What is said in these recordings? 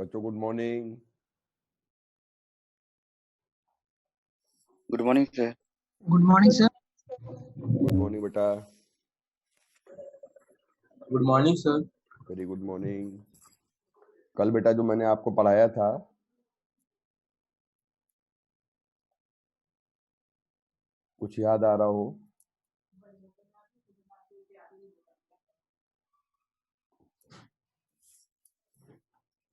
बच्चों good morning. Good morning sir. Good morning sir. Good morning बेटा। Good morning sir. Very good morning. कल बेटा जो मैंने आपको पढ़ाया था कुछ याद आ रहा हो?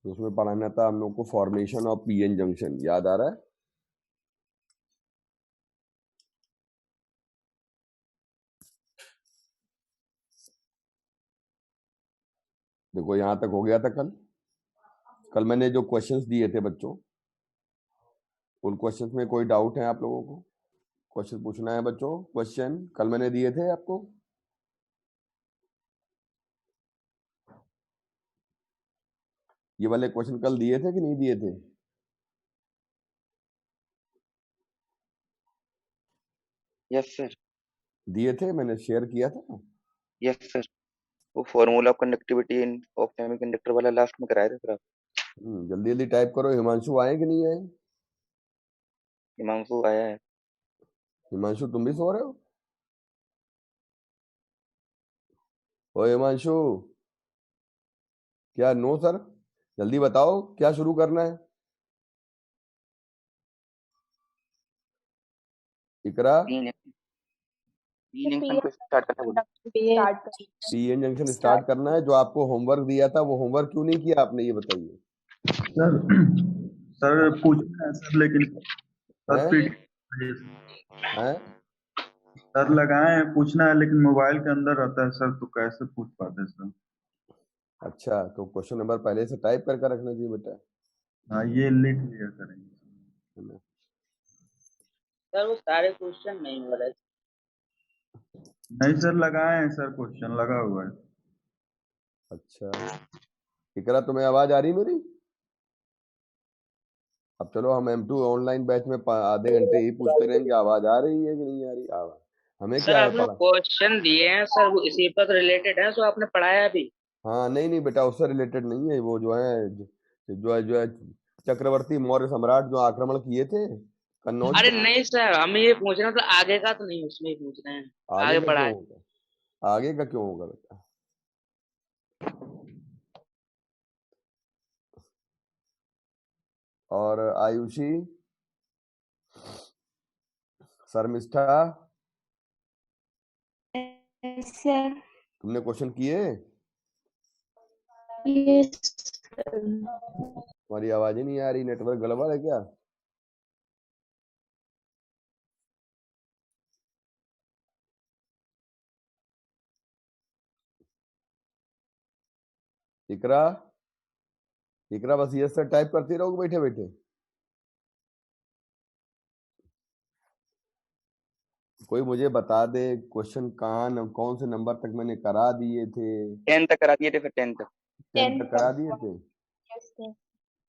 तो उसमें पढ़ाना था हम लोग को फॉर्मेशन ऑफ पीएन जंक्शन, याद आ रहा है? देखो यहां तक हो गया था कल मैंने जो क्वेश्चंस दिए थे बच्चों, उन क्वेश्चंस में कोई डाउट है आप लोगों को? क्वेश्चन पूछना है बच्चों। क्वेश्चन कल मैंने दिए थे आपको, ये वाले क्वेश्चन कल दिए थे कि नहीं दिए थे? Yes sir. दिए थे, मैंने शेयर किया था। Yes sir. वो formula of conductivity in of semiconductor वाला लास्ट में कराया था सर आप। जल्दी जल्दी टाइप करो। हिमांशु आए कि नहीं आए? हिमांशु आया है। हिमांशु तुम भी सो रहे हो? ओ हिमांशु, क्या नो सर? जल्दी बताओ क्या शुरू करना है। इकरा, तीन जंक्शन को स्टार्ट करना बोला। पीएन जंक्शन स्टार्ट करना है। जो आपको होमवर्क दिया था वो होमवर्क क्यों नहीं किया आपने, ये बताइए। सर सर पूछना है सर, लेकिन सर हैं? हैं? सर लगाए हैं, पूछना है लेकिन मोबाइल के अंदर रहता है सर, तो कैसे पूछ पाते हैं सर। अच्छा, तो क्वेश्चन नंबर पहले से टाइप करके रखना चाहिए बेटा, हाँ ये लिख लिया करेंगे है ना? सर वो सारे क्वेश्चन नहीं हो रहे। नहीं सर, लगाए हैं सर, क्वेश्चन लगा हुआ है। अच्छा, इकरा तुम्हें आवाज आ रही मेरी? अब चलो हम M2 ऑनलाइन बैच में आधे घंटे ही पूछते रहेंगे आवाज आ रही है कि नहीं आ रही। आवाज हमें सर क्या है आपने पढ़ा। क्वेश्चन दिए हैं सर, वो इसी पर रिलेटेड है, जो आपने पढ़ाया भी। हाँ नहीं नहीं बेटा, उससे रिलेटेड नहीं है। वो जो है चक्रवर्ती मौर्य सम्राट जो आक्रमण किए थे कन्नौज अरे पे। नहीं सर, हम ये पूछ रहे हैं मतलब आगे का तो नहीं, उसमें ही पूछ रहे हैं। आगे आगे का क्यों पढ़ाए। होगा? आगे का क्यों होगा बेटा? और आयुषी, शर्मिष्ठा, सर तुमने क्वेश्चन किए? यस तुम्हारी आवाज ही नहीं आ रही, नेटवर्क गड़बड़ है क्या? इकरा, इकरा बस ये सर टाइप करती रहोगे बैठे बैठे। कोई मुझे बता दे क्वेश्चन कहाँ कौन से नंबर तक मैंने करा दिए थे? 10 तक करा दिए थे फिर 10 तक। 10 तक करा दिए थे।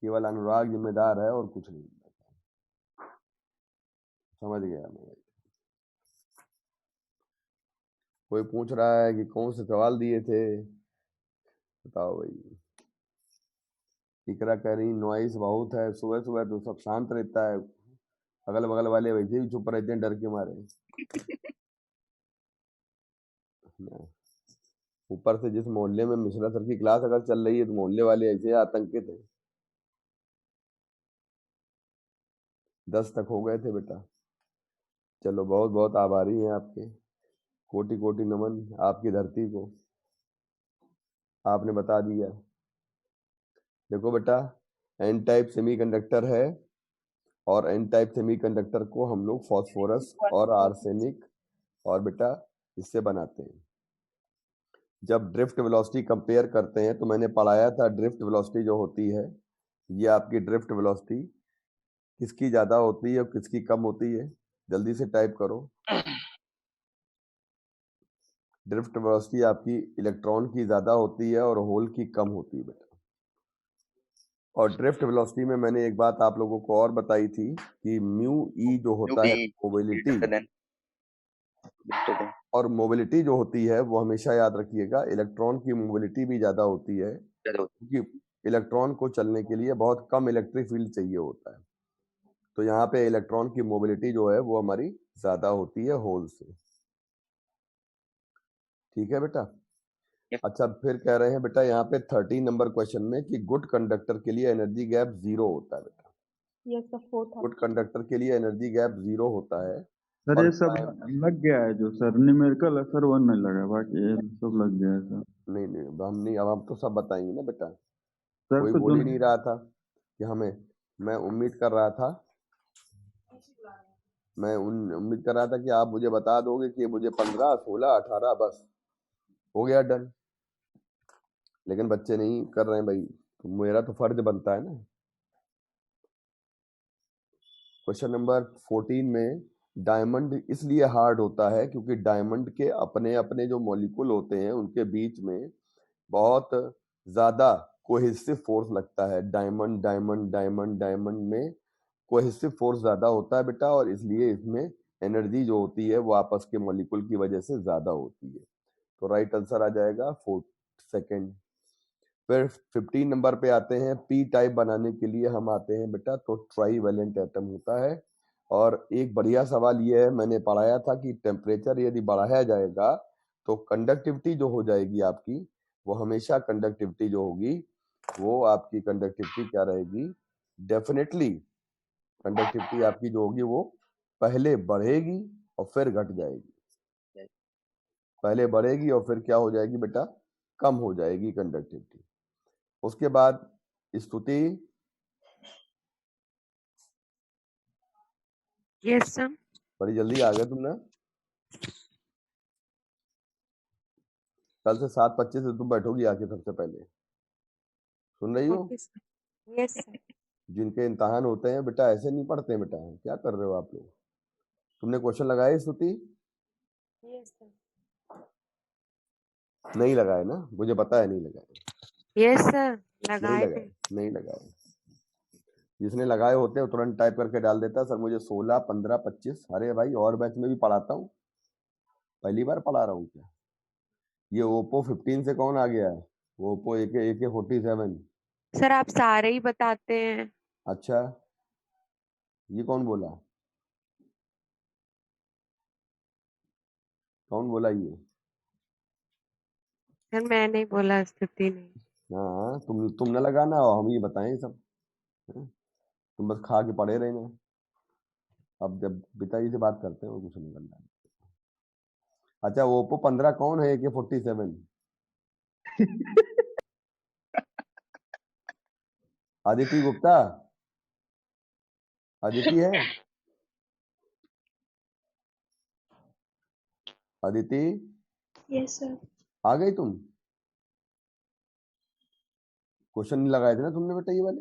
केवल अनुराग जिम्मेदार है और कुछ नहीं। समझ गया मैं। कोई पूछ रहा है कि कौन से सवाल दिए थे, बताओ भाई। इकरा कह रही नॉइस बहुत है, सुबह सुबह तो सब शांत रहता है, अगल बगल वाले वैसे भी चुप रहते हैं डर के मारे। ऊपर से जिस मोहल्ले में मिश्रा सर की क्लास अगर चल रही है तो मोहल्ले वाले ऐसे आतंकित हैं। 10 तक हो गए थे बेटा। चलो बहुत बहुत आभारी हैं आपके, कोटि कोटि नमन आपकी धरती को, आपने बता दिया। देखो बेटा, एन टाइप सेमीकंडक्टर है और एन टाइप सेमीकंडक्टर को हम लोग फास्फोरस और आर्सेनिक और बेटा इससे बनाते हैं। जब ड्रिफ्ट वेलोसिटी कंपेयर करते हैं तो मैंने पढ़ाया था ड्रिफ्ट वेलोसिटी जो होती है, ये आपकी ड्रिफ्ट वेलोसिटी किसकी ज्यादा होती है और किसकी कम होती है? जल्दी से टाइप करो। ड्रिफ्ट वेलोसिटी आपकी इलेक्ट्रॉन की ज्यादा होती है और होल की कम होती है बेटा। और ड्रिफ्ट वेलोसिटी में मैंने एक बात आप लोगों को और बताई थी कि म्यू ई जो होता है मोबिलिटी, और मोबिलिटी जो होती है वो हमेशा याद रखिएगा, इलेक्ट्रॉन की मोबिलिटी भी ज्यादा होती है क्योंकि इलेक्ट्रॉन को चलने के लिए बहुत कम इलेक्ट्रिक फील्ड चाहिए होता है, तो यहाँ पे इलेक्ट्रॉन की मोबिलिटी जो है वो हमारी ज्यादा होती है होल से। ठीक है बेटा। Yes. अच्छा, फिर कह रहे हैं बेटा यहाँ पे 13 नंबर क्वेश्चन में कि गुड कंडक्टर के लिए एनर्जी गैप 0 होता है बेटा। Yes sir, fourth good conductor के लिए एनर्जी गैप 0 होता है। सर और ये सब लग गया है जो सर न्यूमेरिकल है सर, वो नहीं लगा, बाकी ये सब लग गया है सर। नहीं नहीं, अब हम तो सब बताएंगे ना बेटा, सर कोई तो बोल जो ही नहीं रहा था कि हमें, मैं उम्मीद कर रहा था कि आप मुझे बता दोगे कि मुझे 15, 16, 18 बस हो गया डन, लेकिन बच्चे नहीं कर रहे हैं भाई, तो मेरा तो फर्ज बनता है ना। क्वेश्चन नंबर 14 में डायमंड इसलिए हार्ड होता है क्योंकि डायमंड के अपने अपने जो मॉलिक्यूल होते हैं उनके बीच में बहुत ज्यादा कोहेसिव फोर्स लगता है। डायमंड डायमंड डायमंड डायमंड में कोहेसिव फोर्स ज्यादा होता है बेटा, और इसलिए इसमें एनर्जी जो होती है वो आपस के मॉलिक्यूल की वजह से ज्यादा होती है। तो राइट आंसर आ जाएगा 4 सेकेंड। फिर 15 नंबर पे आते हैं, पी टाइप बनाने के लिए हम आते हैं बेटा, तो ट्राईवैलेंट एटम होता है। और एक बढ़िया सवाल ये है, मैंने पढ़ाया था कि टेम्परेचर यदि बढ़ाया जाएगा तो कंडक्टिविटी जो हो जाएगी आपकी, वो हमेशा कंडक्टिविटी जो होगी वो आपकी कंडक्टिविटी क्या रहेगी, डेफिनेटली कंडक्टिविटी आपकी जो होगी वो पहले बढ़ेगी और फिर घट जाएगी। पहले बढ़ेगी और फिर क्या हो जाएगी बेटा, कम हो जाएगी कंडक्टिविटी। उसके बाद स्तुति, यस सर। बड़ी जल्दी आ गए तुम ना। कल से 7:25 से तुम बैठोगी आके सबसे पहले, सुन रही हो? Okay sir. Yes sir. जिनके इम्तहान होते हैं बेटा ऐसे नहीं पढ़ते हैं बेटा, क्या कर रहे हो आप लोग? तुमने क्वेश्चन लगाए स्तुति? Yes sir. नहीं लगाए ना, मुझे पता है नहीं लगाए। यस सर, नहीं लगाए थे। लगाए, नहीं लगाए। जिसने लगाए होते हैं वो तुरंत टाइप करके डाल देता सर मुझे 16, 15, 25। अरे भाई और बैच में भी पढ़ाता हूँ, पहली बार पढ़ा रहा हूँ क्या? ये ओप्पो 15 से कौन आ गया है? Oppo AK47। सर आप सारे ही बताते हैं। अच्छा, ये कौन बोला? कौन बोला ये? सर मैं नहीं बोला, स्तुति नहीं। हाँ, तुम न लगाना और हम ये बताएं सब, हैं? तुम बस खा के पड़े रहना। अब जब पिताजी से बात करते हैं वो कुछ नहीं करना। अच्छा, ओप्पो 15 कौन है AK47? आदिति गुप्ता, आदिति है? Aditi yes sir. आ गई तुम? क्वेश्चन नहीं लगाए थे ना तुमने बेटा ये वाले?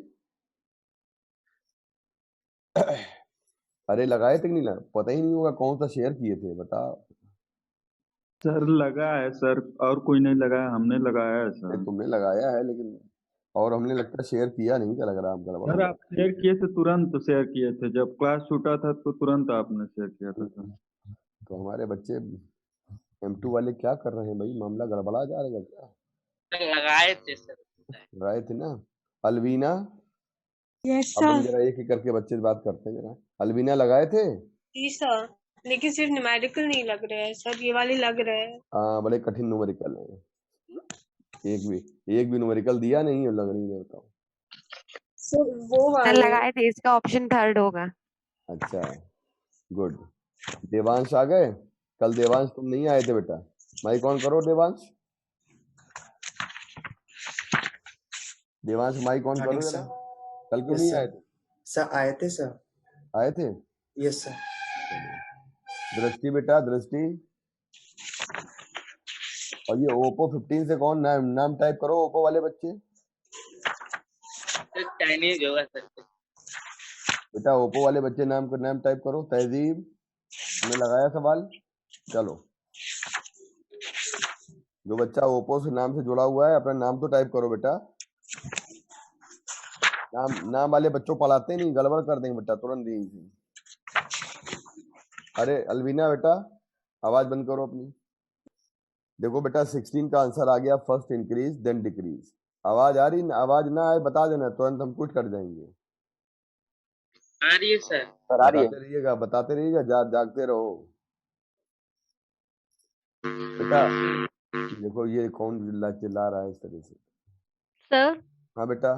अरे लगाए थे कि नहीं लगाए? पता ही नहीं होगा कौन सा शेयर किए थे, बता। सर लगा है सर, और कोई नहीं लगाया, हमने लगाया है सर। तुमने लगाया है लेकिन, और हमने लगता है शेयर किया नहीं था, लग रहा है गड़बड़ हो सर गया। आप शेयर किए थे, तुरंत शेयर किए थे, जब क्लास छूटा था तो तुरंत आपने शेयर किया था सर। तो हमारे बच्चे M2 वाले क्या कर रहे हैं भाई, मामला गड़बड़ा जा रहा है क्या? लगाए थे सर। लगाए थे ना। अलवीना, यस अब हम सर। जरा एक एक करके बच्चे से बात करते हैं जरा। अलवीना लगाए थे? जी सर, लेकिन सिर्फ न्यूमेरिकल नहीं लग रहे हैं सर, ये वाले लग रहे हैं। हाँ, बड़े कठिन न्यूमेरिकल हैं। एक भी न्यूमेरिकल दिया नहीं है, लग नहीं है, बताओ। सर वो सर वाले लगाए थे, इसका ऑप्शन थर्ड होगा। अच्छा, गुड। देवांश आ गए? कल देवांश तुम नहीं आए थे बेटा, माइक ऑन करो देवांश। देवांश माइक ऑन करो जरा। कल क्यों नहीं आए थे? सर आए थे सर। आए थे? Yes sir. दृष्टि बेटा, दृष्टि। और ये ओप्पो 15 से कौन नाम टाइप करो ओप्पो वाले बच्चे। चाइनीज होगा सर। बेटा ओप्पो वाले बच्चे नाम टाइप करो। तहजीब, तुमने लगाया सवाल? चलो, जो बच्चा ओप्पो से नाम से जुड़ा हुआ है अपना नाम तो टाइप करो बेटा। नाम वाले बच्चों पढ़ाते नहीं, गड़बड़ कर देंगे बेटा तुरंत ही। अरे अलवीना बेटा, आवाज बंद करो अपनी। देखो बेटा 16 का आंसर आ गया, फर्स्ट इंक्रीज देन डिक्रीज। आवाज आ रही, आवाज ना आए बता देना, तुरंत हम क्विट कर जाएंगे। आ रही है सर। सर आ रही है। बताते रहिएगा, जागते रहो बेटा। देखो ये कौन चिल्ला रहा है इस तरह से। सर हाँ बेटा,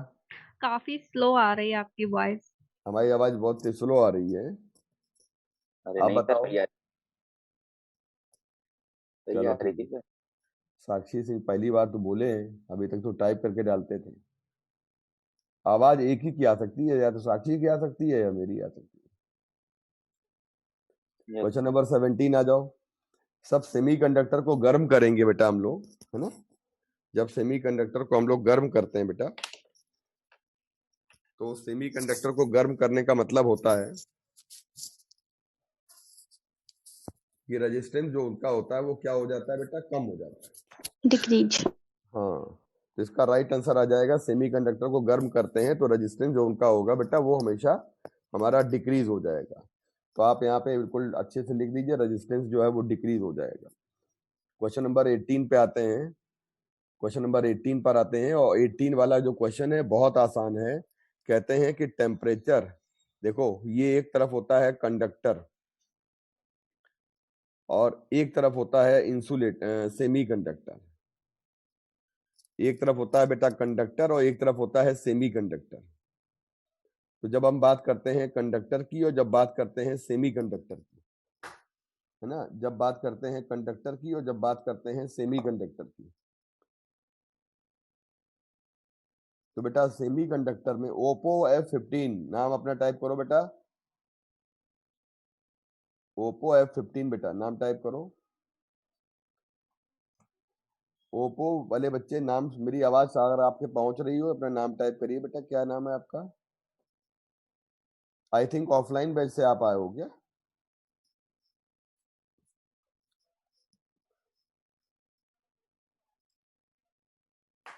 काफी स्लो आ रही है आपकी वॉइस। हमारी आवाज बहुत स्लो आ रही है। अरे आप नहीं सर, बताओ। सही आ चलो रही ठीक थी है। सर। साक्षी सिंह पहली बार तो बोले हैं, अभी तक तो टाइप करके डालते थे। आवाज एक ही की आ सकती है, या तो साक्षी की आ सकती है या मेरी आ सकती है। Yes, क्वेश्चन नंबर 17 आ जाओ। सब सेमीकंडक्टर को गर्म करेंगे बेटा हम लोग, है ना। जब सेमीकंडक्टर को हम लोग गर्म करते हैं बेटा, तो सेमीकंडक्टर को गर्म करने का मतलब होता है कि रेजिस्टेंस जो उनका होता है वो क्या हो जाता है बेटा, कम हो जाता है, डिक्रीज। हाँ। तो इसका राइट आंसर आ जाएगा, सेमीकंडक्टर को गर्म करते हैं तो रेजिस्टेंस जो उनका होगा बेटा वो हमेशा हमारा डिक्रीज हो जाएगा। तो आप यहाँ पे बिल्कुल अच्छे से लिख दीजिए, रेजिस्टेंस जो है वो डिक्रीज हो जाएगा। क्वेश्चन नंबर 18 पे आते हैं। क्वेश्चन नंबर 18 पर आते हैं, और 18 वाला जो क्वेश्चन है बहुत आसान है। कहते हैं कि टेम्परेचर, देखो ये एक तरफ होता है कंडक्टर और एक तरफ होता है इंसुलेट सेमी कंडक्टर। एक तरफ होता है बेटा कंडक्टर और एक तरफ होता है सेमी कंडक्टर। तो जब हम बात करते हैं कंडक्टर की और जब बात करते हैं सेमी कंडक्टर की, है ना, जब बात करते हैं कंडक्टर की और जब बात करते हैं सेमी कंडक्टर की, तो बेटा सेमी कंडक्टर में ओप्पो F15 नाम अपना टाइप करो बेटा। ओप्पो F15 बेटा नाम टाइप करो। ओप्पो वाले बच्चे नाम, मेरी आवाज अगर आपके पहुंच रही हो अपना नाम टाइप करिए बेटा। क्या नाम है आपका? आई थिंक ऑफलाइन बैच से आप आए हो क्या?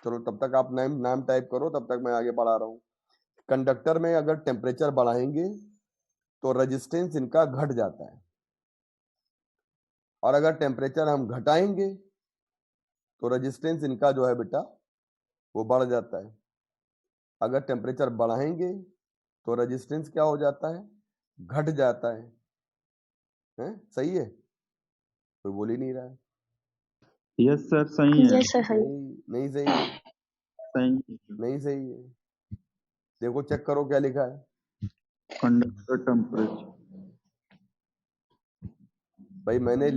चलो तब तक आप नाम टाइप करो, तब तक मैं आगे बढ़ा रहा हूँ। कंडक्टर में अगर टेम्परेचर बढ़ाएंगे तो रेजिस्टेंस इनका घट जाता है, और अगर टेम्परेचर हम घटाएंगे तो रेजिस्टेंस इनका जो है बेटा वो बढ़ जाता है। अगर टेम्परेचर बढ़ाएंगे तो रेजिस्टेंस क्या हो जाता है, घट जाता है? सही है? कोई बोल ही नहीं रहा है। यस सर, सही है। नहीं सही है, सही। नहीं सही है। देखो चेक करो क्या लिखा है। Conductor temperature. भाई मैंने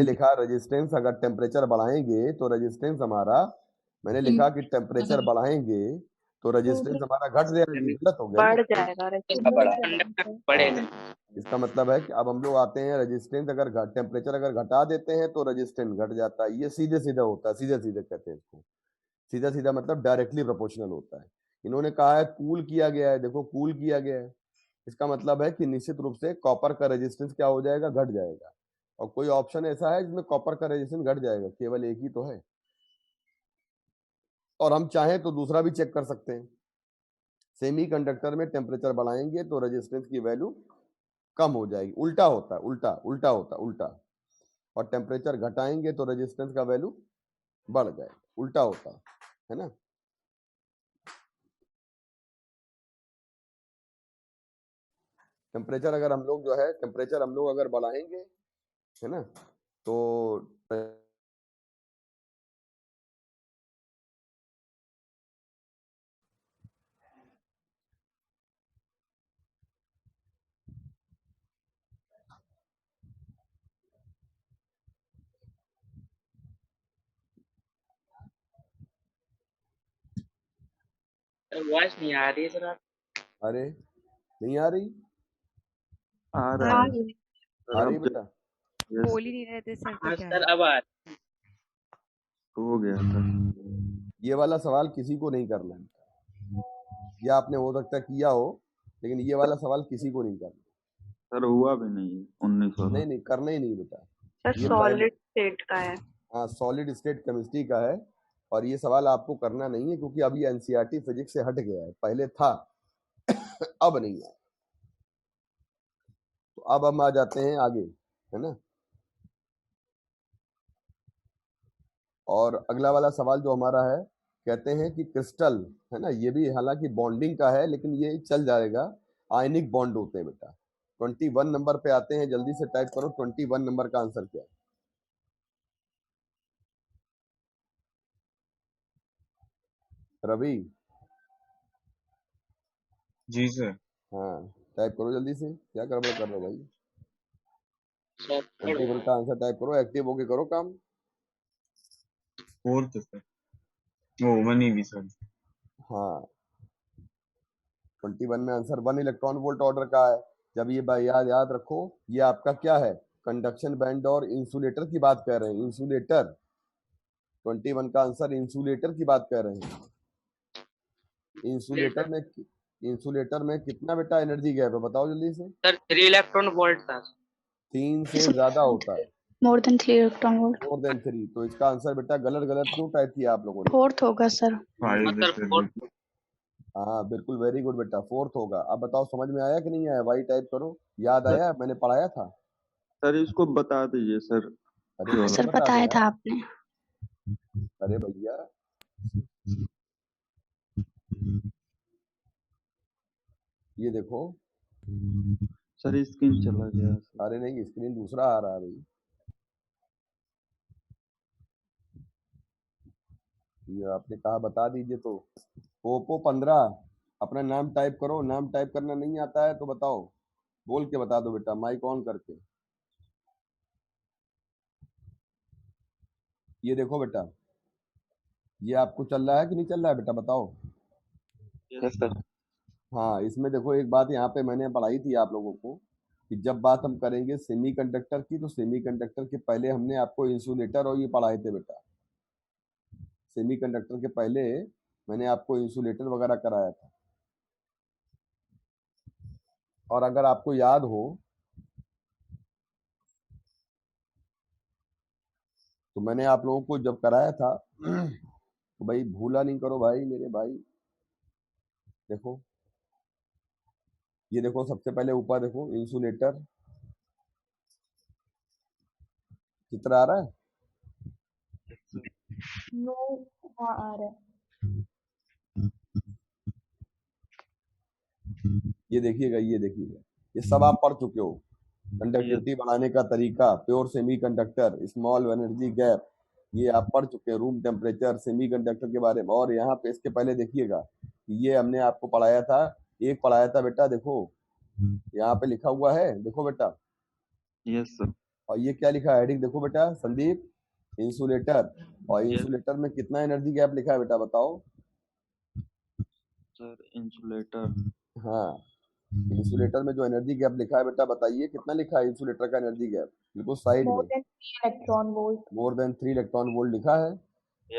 लिखा रेजिस्टेंस, अगर टेम्परेचर बढ़ाएंगे तो रेजिस्टेंस हमारा, मैंने लिखा कि टेम्परेचर बढ़ाएंगे तो रेजिस्टेंस हमारा घट जाएगी। गलत हो गया ना? बढ़ जाएगा कंडक्टर बढ़ेगा। इसका मतलब है कि अब हम लोग आते हैं रेजिस्टेंस, अगर टेम्परेचर अगर घटा देते हैं तो रेजिस्टेंस घट जाता है। ये सीधे सीधे होता है, सीधे सीधे कहते हैं इसको। सीधा सीधा मतलब डायरेक्टली प्रोपोर्शनल होता है। इन्होंने कहा है कूल किया गया है, देखो कूल किया गया है, इसका मतलब है कि निश्चित रूप से कॉपर का रेजिस्टेंस क्या हो जाएगा, घट जाएगा। और कोई ऑप्शन ऐसा है जिसमें कॉपर का रेजिस्टेंस घट जाएगा? केवल एक ही तो है, और हम चाहें तो दूसरा भी चेक कर सकते हैं। सेमी कंडक्टर में टेम्परेचर बढ़ाएंगे तो रेजिस्टेंस की वैल्यू कम हो जाएगी, उल्टा होता है, उल्टा। और टेम्परेचर घटाएंगे तो रेजिस्टेंस का वैल्यू बढ़ जाएगा, उल्टा होता है ना। टेम्परेचर अगर हम लोग जो है टेम्परेचर हम लोग अगर बढ़ाएंगे, है ना, तो वॉइस नहीं आ रही है सर। अरे नहीं आ रही? आ रहा है आ रही बेटा? यस बोल ही नहीं रहे थे सर, तो हाँ क्या सर, है? अब आ रही है। हो गया सर। ये वाला सवाल किसी को नहीं करना है, या आपने हो सकता है किया हो, लेकिन ये वाला सवाल किसी को नहीं करना। सर हुआ भी नहीं 19 वाला। नहीं करना ही नहीं बेटा। सर ये सॉलिड स्टेट का है। हाँ सॉलिड स्टेट केमिस्ट्री का है, और ये सवाल आपको करना नहीं है क्योंकि अभी एनसीईआरटी फिजिक्स से हट गया है, पहले था अब नहीं है। तो अब हम आ जाते हैं आगे, है ना। और अगला वाला सवाल जो हमारा है कहते हैं कि क्रिस्टल, है ना, ये भी हालांकि बॉन्डिंग का है लेकिन ये चल जाएगा, आयनिक बॉन्ड होते हैं बेटा। 21 नंबर पे आते हैं, जल्दी से टाइप करो 21 नंबर का आंसर क्या है। रवि, जी सर। हाँ टाइप करो जल्दी से, क्या गड़बड़ कर रहे हो भाई। सर 21 का आंसर टाइप करो, एक्टिव होके करो काम। फोर्थ सर, वो मनी भी सर। हाँ 21 में आंसर 1 इलेक्ट्रॉन वोल्ट ऑर्डर का है। जब ये याद याद रखो, ये आपका क्या है, कंडक्शन बैंड और इंसुलेटर की बात कर रहे हैं, इंसुलेटर। 21 का आंसर इंसुलेटर की बात कर रहे हैं। इंसुलेटर में कितना बेटा एनर्जी गैप है, बताओ जल्दी से। सर 3 इलेक्ट्रॉन वोल्ट था। 3 से ज्यादा होता है, more than 3 electron volt. More than 3। तो इसका आंसर बेटा गलत गलत क्यों टाइप किया आप लोगों ने। फोर्थ होगा सर। सर 4 हाँ बिल्कुल, वेरी गुड बेटा, फोर्थ होगा। अब बताओ समझ में आया कि नहीं आया, वाई टाइप करो, याद आया, मैंने पढ़ाया था। सर इसको बता दीजिए सर। अरे हाँ मैंने सर बता बताया दिया। था आपने। अरे भैया ये देखो, सर स्क्रीन चला गया सर। अरे नहीं स्क्रीन दूसरा आ रहा है भाई। ये आपने कहा बता दीजिए, तो पोपो 15 अपना नाम टाइप करो। नाम टाइप करना नहीं आता है तो बताओ, बोल के बता दो बेटा, माइक ऑन करके। ये देखो बेटा, ये आपको चल रहा है कि नहीं चल रहा है बेटा, बताओ। Yes sir. हाँ इसमें देखो एक बात यहाँ पे मैंने पढ़ाई थी आप लोगों को, कि जब बात हम करेंगे सेमीकंडक्टर की, तो सेमीकंडक्टर के पहले हमने आपको इंसुलेटर और ये पढ़ाए थे बेटा। सेमीकंडक्टर के पहले मैंने आपको इंसुलेटर वगैरह कराया था। और अगर आपको याद हो तो मैंने आप लोगों को जब कराया था तो भाई भूला नहीं करो भाई मेरे भाई। देखो ये देखो, सबसे पहले ऊपर देखो इंसुलेटर, चित्र आ रहा है। हाँ आ रहा है। ये देखिएगा, ये देखिएगा, ये सब आप पढ़ चुके हो। कंडक्टिविटी बढ़ाने का तरीका, pure semiconductor, small energy gap, ये आप पढ़ चुके हैं। रूम टेम्परेचर, सेमीकंडक्टर के बारे में। और यहाँ पे इसके पहले देखिएगा, ये हमने आपको पढ़ाया था, एक पढ़ाया था बेटा, देखो यहाँ पे लिखा हुआ है, देखो बेटा। Yes sir. और ये क्या लिखा है हेडिंग, देखो बेटा संदीप, इंसुलेटर। और इंसुलेटर में कितना एनर्जी गैप लिखा है बेटा, बताओ। सर इंसुलेटर, हाँ इंसुलेटर में जो एनर्जी गैप लिखा है बेटा, बताइए कितना लिखा है इंसुलेटर का एनर्जी गैप, बिल्कुल साइड में। Electron volt. More than 3 electron volt लिखा है।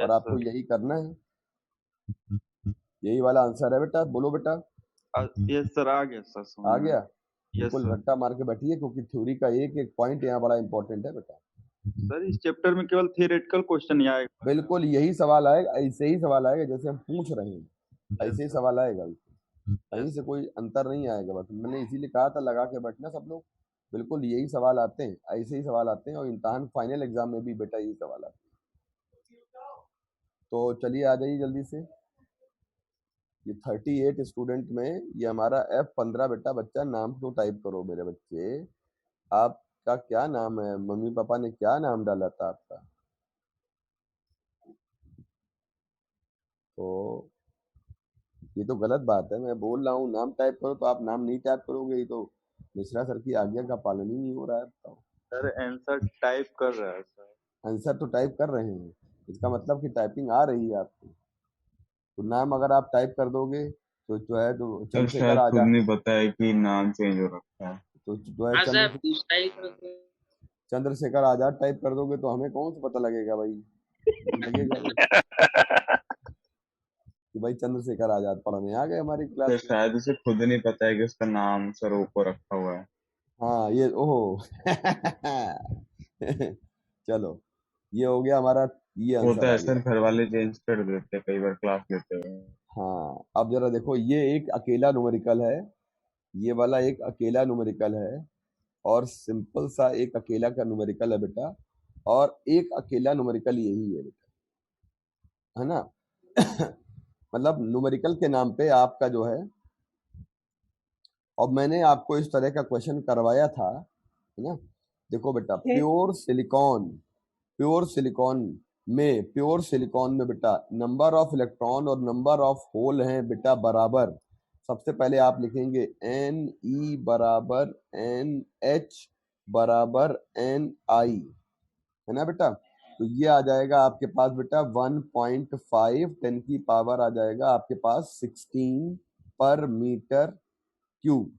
और आपको यही करना है, यही वाला आंसर है बेटा, बोलो बेटा। यस सर, आ गया सर समझ आ में। गया, यस बिल्कुल सर। रट्टा मार के बैठिए, क्योंकि थ्योरी का एक एक पॉइंट यहाँ बड़ा इंपॉर्टेंट है बेटा। सर इस चैप्टर में केवल थियोरेटिकल क्वेश्चन ही आएगा। बिल्कुल यही सवाल आएगा, ऐसे ही सवाल आएगा जैसे हम पूछ रहे हैं, ऐसे ही सवाल आएगा, कहीं से कोई अंतर नहीं आएगा। बस मैंने इसीलिए कहा था लगा के बैठना सब लोग, बिल्कुल यही सवाल आते हैं, ऐसे ही सवाल आते हैं। और इम्तहान फाइनल एग्जाम में भी बेटा यही सवाल आते हैं। तो चलिए आ जाइए जल्दी से। ये 38 स्टूडेंट में ये हमारा F15 बेटा, बच्चा नाम तो टाइप करो मेरे बच्चे। आपका क्या नाम है, मम्मी पापा ने क्या नाम डाला था आपका? तो ये तो गलत बात है, मैं बोल रहा हूँ नाम टाइप करो, तो आप नाम नहीं टाइप करोगे, ये तो मिश्रा सर की आज्ञा का पालन ही नहीं हो रहा है। बताओ। सर आंसर टाइप कर रहा है सर। आंसर तो टाइप कर रहे हैं, इसका मतलब कि टाइपिंग आ रही है आपको। तो नाम अगर आप टाइप कर दोगे तो जो है तो चंद्रशेखर आजाद, खुद नहीं बताया कि नाम चेंज हो रखा है। तो जो है हाँ सर दूसरा ही कर दो। चंद्रशेखर आजाद टाइप कर दोगे तो हमें कौन सा पता लगेगा भाई, लगेगा कि भाई चंद्रशेखर आजाद पढ़ने आ गए हमारी क्लास तो में। शायद उसे खुद नहीं पता है कि उसका नाम सर को रखा हुआ है। हाँ ये ओहो चलो ये हो गया हमारा, ये वो आंसर तो आ ऐसा गया। घर वाले चेंज कर देते हैं कई बार क्लास लेते हुए। हाँ अब जरा देखो, ये एक अकेला न्यूमेरिकल है, ये वाला एक अकेला न्यूमेरिकल है, और सिंपल सा एक अकेला का न्यूमेरिकल है बेटा, और एक अकेला न्यूमेरिकल यही है बेटा, है ना। मतलब न्यूमेरिकल के नाम पे आपका जो है, और मैंने आपको इस तरह का क्वेश्चन करवाया था, है ना। देखो बेटा, प्योर सिलिकॉन में बेटा नंबर ऑफ इलेक्ट्रॉन और नंबर ऑफ होल हैं बेटा बराबर। सबसे पहले आप लिखेंगे Ne बराबर NH बराबर Ni, है ना बेटा। तो ये आ जाएगा आपके पास बेटा 1.5 10 की पावर आ जाएगा आपके पास 16 पर मीटर क्यूब।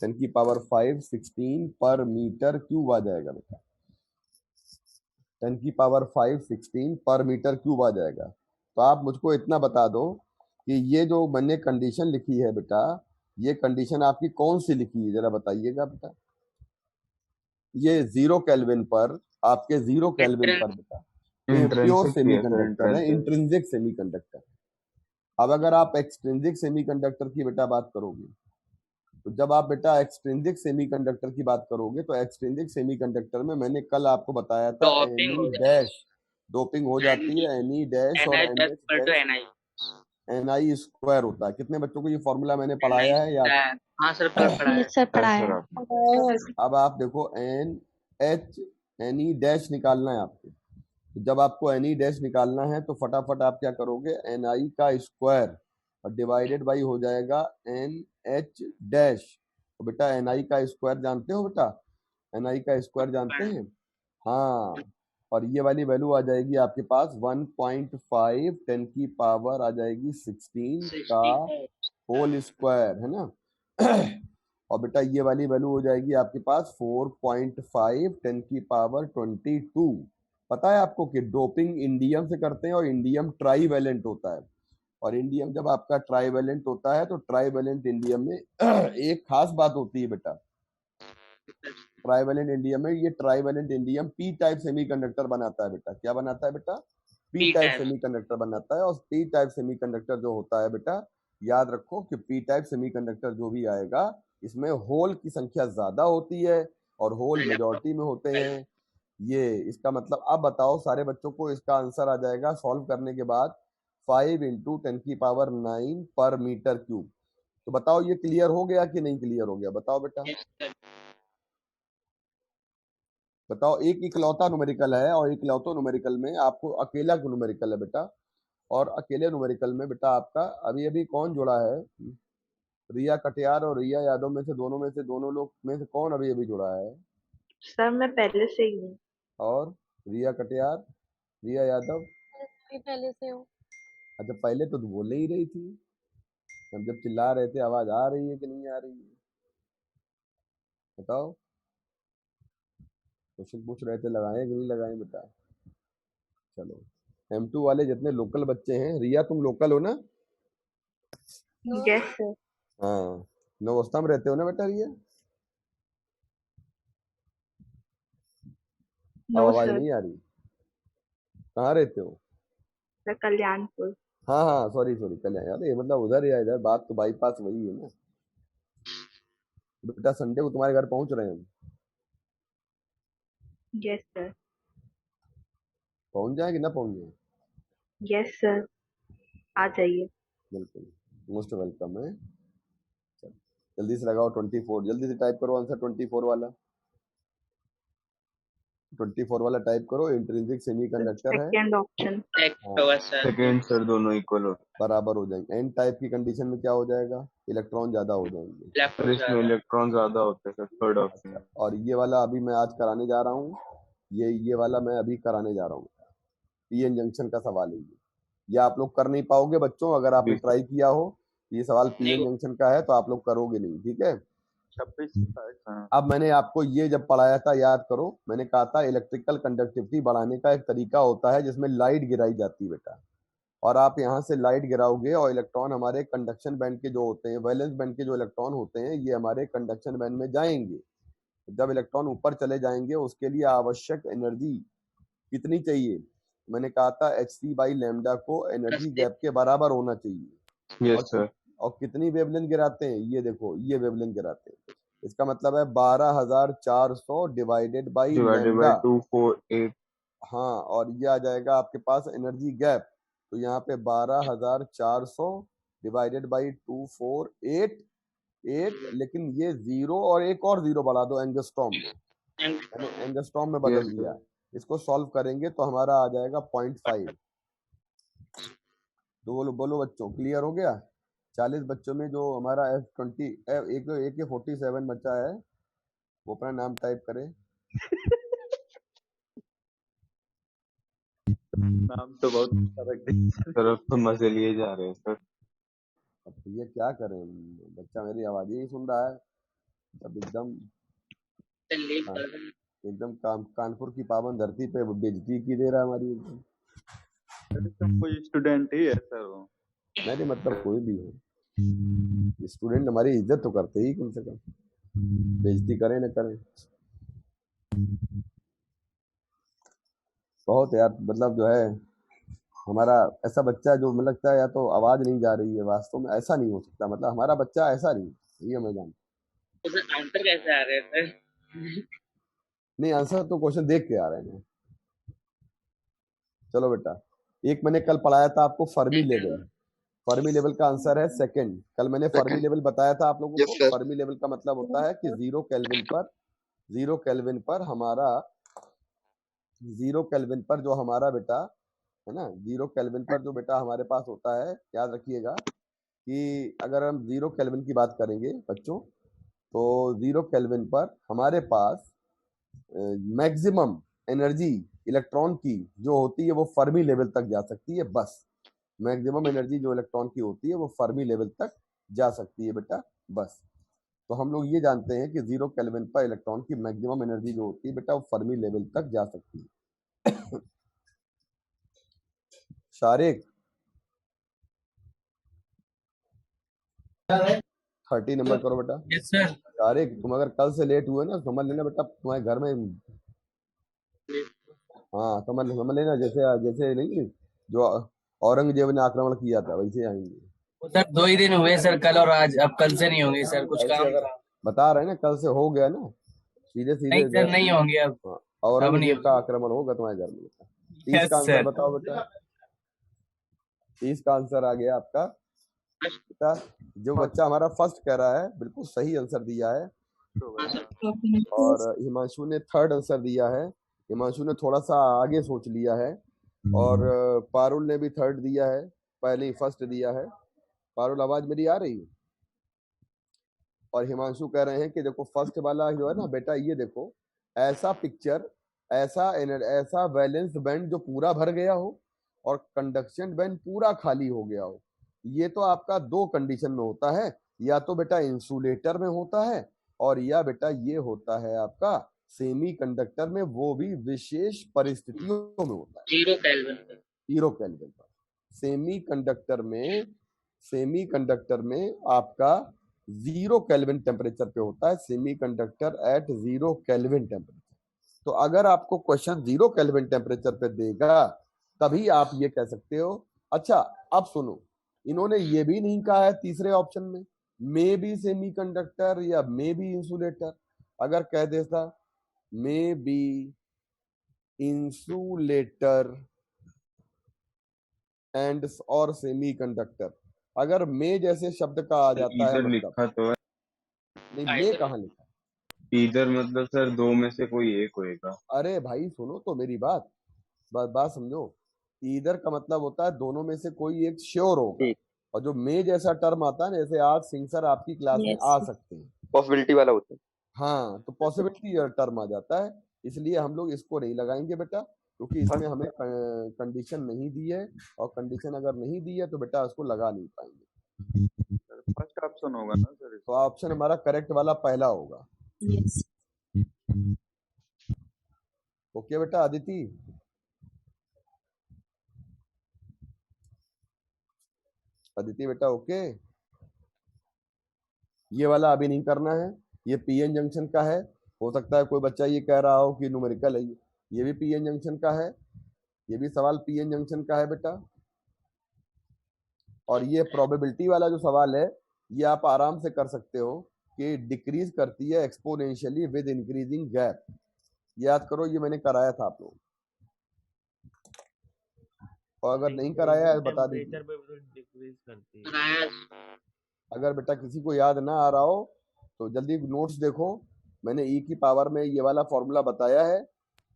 10 की पावर 5 16 पर मीटर क्यूब आ जाएगा बेटा। 10 की पावर 5 16 पर मीटर क्यूब आ जाएगा। तो आप मुझको इतना बता दो कि ये जो मैंने कंडीशन लिखी है बेटा, ये कंडीशन आपकी कौन सी लिखी है, जरा बताइएगा बेटा। ये 0 केल्विन पर, आपके 0 केल्विन पर बेटा ये प्योर इंट्रिंसिक भी है सर, सेमीकंडक्टर है, इंट्रिंसिक। Intrinsic semiconductor. अब अगर आप एक्सट्रिंसिक सेमीकंडक्टर की बेटा बात करोगे, तो जब आप बेटा एक्सट्रिंसिक सेमीकंडक्टर की बात करोगे तो एक्सट्रिंसिक सेमीकंडक्टर में मैंने कल आपको बताया था डोपिंग हो Ni डैश डोपिंग हो जाती है, Ni डैश और NH NH dash NI Ni square होता है। कितने बच्चों को ये फॉर्मूला मैंने पढ़ाया है याद? हाँ सर कल पढ़ा है। यस सर, पढ़ा सर है। आप अब आप देखो NH Ni डैश निकालना है आपको। तो जब आपको Ni डैश निकालना है तो फटाफट आप क्या करोगे, Ni का स्क्वायर और डिवाइडेड बाई हो जाएगा NH डैश। तो बेटा Ni का स्क्वायर जानते हो बेटा, Ni का स्क्वायर जानते हैं? हाँ, और ये वाली वैल्यू आ जाएगी आपके पास 1.5 10 की पावर आ जाएगी 16 का होल स्क्वायर, है ना। और बेटा ये वाली वैल्यू हो जाएगी आपके पास 4.5 10 की पावर 22। पता है आपको कि डोपिंग इंडियम से करते हैं और इंडियम ट्राईवैलेंट होता है। और इंडियम जब आपका ट्राईवैलेंट होता है तो ट्राईवैलेंट इंडियम में एक खास बात होती है बेटा, ट्राईवैलेंट इंडियम में, ये trivalent indium P type semiconductor बनाता है बेटा। क्या बनाता है बेटा? पी टाइप सेमीकंडक्टर बनाता है। और पी टाइप सेमीकंडक्टर जो होता है बेटा, याद रखो कि पी टाइप सेमीकंडक्टर जो भी आएगा इसमें होल की संख्या ज्यादा होती है और होल मेजॉरिटी में होते हैं। ये इसका मतलब, अब बताओ सारे बच्चों को इसका आंसर आ जाएगा सॉल्व करने के बाद 5 × 10 की पावर 9 पर मीटर क्यूब। तो बताओ ये क्लियर हो गया कि नहीं क्लियर हो गया? बताओ बेटा, बताओ। एक इकलौता न्यूमेरिकल है और इकलौता न्यूमेरिकल में आपको अकेला न्यूमेरिकल है बेटा। और अकेले न्यूमेरिकल में बेटा आपका अभी अभी कौन जुड़ा है? रिया कटियार और रिया यादव में से दोनों लोग में से कौन अभी अभी जुड़ा है? सर मैं पहले से ही हूँ। और रिया कटियार, रिया यादव? पहले से हूँ। अच्छा, पहले तो बोल ही रही थी, हम जब चिल्ला रहे थे आवाज आ रही है कि नहीं आ रही है? बताओ, क्वेश्चन पूछ रहे थे, लगाए कि नहीं लगाए बेटा? चलो, M2 वाले जितने लोकल बच्चे हैं, रिया तुम लोकल हो ना? Yes sir. हाँ, नवोस्ता में रहते हो ना बेटा रिया? अब नो आवाज सर। नहीं आ रही? कहाँ रहते हो? सर कल्याणपुर। हाँ हाँ, सॉरी कल्याण, यार ये मतलब उधर या इधर, बात तो बाईपास वही है ना बेटा। संडे को तुम्हारे घर पहुंच रहे हैं हम। Yes sir. पहुंच जाए कि ना पहुंच जाए? यस सर, आ जाइए। बिल्कुल, मोस्ट वेलकम है। चल, जल्दी से लगाओ 24, जल्दी से टाइप करो आंसर 24 वाला। 24 वाला टाइप करो। इंट्रिंसिक सेमीकंडक्टर है, सेकंड ऑप्शन। सेकेंड सर दोनों इक्वल होते बराबर हो जाएंगे। एन टाइप की कंडीशन में क्या हो जाएगा? इलेक्ट्रॉन ज्यादा हो जाएंगे। हैं सर, इसमें इलेक्ट्रॉन ज्यादा होते हैं सर, थर्ड ऑप्शन में। और ये वाला अभी मैं आज कराने जा रहा हूँ, ये वाला मैं अभी कराने जा रहा हूँ। पीएन जंक्शन का सवाल है ये आप लोग कर नहीं पाओगे बच्चों। अगर आपने ट्राई किया हो, ये सवाल पीएन जंक्शन का है तो आप लोग करोगे नहीं, ठीक है। 26 अब मैंने आपको ये जब पढ़ाया था याद करो, मैंने कहा था इलेक्ट्रिकल कंडक्टिविटी बढ़ाने का एक तरीका होता है जिसमें लाइट गिराई जाती है बेटा। और आप यहाँ से लाइट गिराओगे और इलेक्ट्रॉन हमारे कंडक्शन बैंड के जो होते हैं, वैलेंस बैंड के जो इलेक्ट्रॉन होते हैं, ये हमारे कंडक्शन बैंड में जाएंगे। जब इलेक्ट्रॉन ऊपर चले जाएंगे उसके लिए आवश्यक एनर्जी कितनी चाहिए? मैंने कहा था hc/λ को एनर्जी गैप के बराबर होना चाहिए। Yes sir. और कितनी वेवलेंथ गिराते हैं? ये देखो, ये वेवलेंथ गिराते हैं। इसका मतलब है 12,400 डिवाइडेड बाई 248। हाँ, और ये आ जाएगा आपके पास एनर्जी गैप। तो यहाँ पे 12,400 डिवाइडेड बाई 248 लेकिन ये 0 और एक और 0 बढ़ा दो एंगस्ट्रॉम में, मैंने एंगस्ट्रॉम में बदल दिया। इसको सॉल्व करेंगे तो हमारा आ जाएगा 0.5। तो बोलो बोलो बच्चों, क्लियर हो गया? 40 बच्चों में जो हमारा AK47 बच्चा है वो अपना नाम टाइप करे। नाम तो बहुत सर अब तो मजे लिए जा रहे हैं सर। अब तो ये क्या करें, बच्चा मेरी आवाज ही नहीं सुन रहा है। अब एकदम कानपुर की पावन धरती पे बेइज्जती की दे रहा है हमारी एकदम। कोई स्टूडेंट ही है सर वो। नहीं मतलब कोई भी हो, स्टूडेंट हमारी इज्जत तो करते ही, कम से कम बेइज्जती करें न करें। बहुत यार, मतलब जो है हमारा ऐसा बच्चा जो मुझे लगता है या तो आवाज नहीं जा रही है, वास्तव में ऐसा नहीं हो सकता। मतलब हमारा बच्चा ऐसा नहीं, ये मैं जानता। आंसर कैसे आ रहे हैं सर? नहीं आंसर तो क्वेश्चन देख के आ रहे हैं। चलो बेटा, एक मैंने कल पढ़ाया था आपको फर्मी लेवल। फर्मी लेवल का आंसर है सेकंड। कल मैंने फर्मी लेवल बताया था आप लोगों को। फर्मी लेवल का मतलब होता है कि 0 केल्विन पर हमारा 0 केल्विन पर जो हमारा बेटा है ना, 0 केल्विन पर जो बेटा हमारे पास होता है, याद रखिएगा कि अगर हम 0 केल्विन की बात करेंगे बच्चों, तो 0 केल्विन पर हमारे पास मैक्सिमम एनर्जी इलेक्ट्रॉन की जो होती है वो फर्मी लेवल तक जा सकती है। बस मैक्सिमम एनर्जी जो इलेक्ट्रॉन की होती है वो फर्मी लेवल तक जा सकती है बेटा, बस। तो हम लोग ये जानते हैं कि 0 केल्विन पर इलेक्ट्रॉन की मैक्सिमम एनर्जी जो होती है बेटा वो फर्मी लेवल तक जा सकती है। शारिक 30 नंबर करो बेटा। Yes sir. शारिक तुम अगर कल से लेट हुए ना, समझ लेना बेटा तुम्हारे घर में, हाँ समझ लेना, जैसे नहीं जो औरंगजेब ने आक्रमण किया था वैसे आएंगे। सर 2 ही दिन हुए सर, कल और आज। अब कल से नहीं होंगे सर, कुछ ऐसे काम अगर था। बता रहे हैं ना, कल से हो गया ना, सीधे नहीं सीधे सर, नहीं होंगे अब। हाँ, अब नहीं औरंगजेब का होंगे। आक्रमण होगा तुम्हारे घर में। 30 यस का आंसर सर। बताओ बेटा। 30 का आंसर आ गया आपका बेटा। जो बच्चा हमारा फर्स्ट कह रहा है बिल्कुल सही आंसर दिया है, और हिमांशु ने थर्ड आंसर दिया है। हिमांशु ने थोड़ा सा आगे सोच लिया है, और पारुल ने भी थर्ड दिया है, पहले ही फर्स्ट दिया है। पारुल आवाज मेरी आ रही है? और हिमांशु कह रहे हैं कि देखो फर्स्ट वाला जो है ना बेटा, ये देखो ऐसा पिक्चर, ऐसा वैलेंस बैंड जो पूरा भर गया हो और कंडक्शन बैंड पूरा खाली हो गया हो, ये तो आपका 2 कंडीशन में होता है। या तो बेटा इंसुलेटर में होता है, और या बेटा ये होता है आपका सेमी कंडक्टर में, वो भी विशेष परिस्थितियों में होता है। 0 केल्विन पे। 0 केल्विन पर सेमी कंडक्टर में आपका 0 केल्विन टेम्परेचर पे होता है। Semi conductor at 0 kelvin temperature. तो अगर आपको क्वेश्चन 0 केल्विन टेम्परेचर पे देगा तभी आप ये कह सकते हो। अच्छा अब सुनो, इन्होंने ये भी नहीं कहा है तीसरे ऑप्शन में मे बी सेमी कंडक्टर या मे बी इंसुलेटर। अगर कह देता मे बी इंसुलेटर एंड और सेमी कंडक्टर, अगर मे जैसे शब्द का आ जाता है इधर मतलब, लिखा तो है। नहीं मे कहाँ लिखा? इधर मतलब सर 2 में से कोई एक होएगा। अरे भाई सुनो तो मेरी बात समझो। ईदर का मतलब होता है दोनों में से कोई एक श्योर होगा, और जो मे जैसा टर्म आता है ना, जैसे आज सिंह सर आपकी क्लास में आ सकते हैं, पॉसिबिलिटी वाला होता है। हाँ तो पॉसिबिलिटी टर्म आ जाता है। इसलिए हम लोग इसको नहीं लगाएंगे बेटा, क्योंकि इसमें हमें कंडीशन नहीं दी है, और कंडीशन अगर नहीं दी है तो बेटा उसको लगा नहीं पाएंगे। फर्स्ट ऑप्शन होगा ना सर? तो ऑप्शन हमारा करेक्ट वाला पहला होगा। यस। ओके बेटा अदिति, अदिति बेटा ओके। ये वाला अभी नहीं करना है, ये पीएन जंक्शन का है। हो सकता है कोई बच्चा ये कह रहा हो कि न्यूमेरिकल है, ये भी पीएन जंक्शन का है, ये भी सवाल पीएन जंक्शन का है बेटा। और ये प्रोबेबिलिटी वाला जो सवाल है ये आप आराम से कर सकते हो कि डिक्रीज करती है एक्सपोनेंशियली विद इंक्रीजिंग गैप। याद करो ये मैंने कराया था आप लोग। और अगर नहीं कराया है बता दीजिए। टेम्परेचर पे भी तो डिक्रीज करती है। कराया अगर बेटा किसी को याद ना आ रहा हो तो जल्दी नोट्स देखो, मैंने ई की पावर में ये वाला फॉर्मूला बताया है,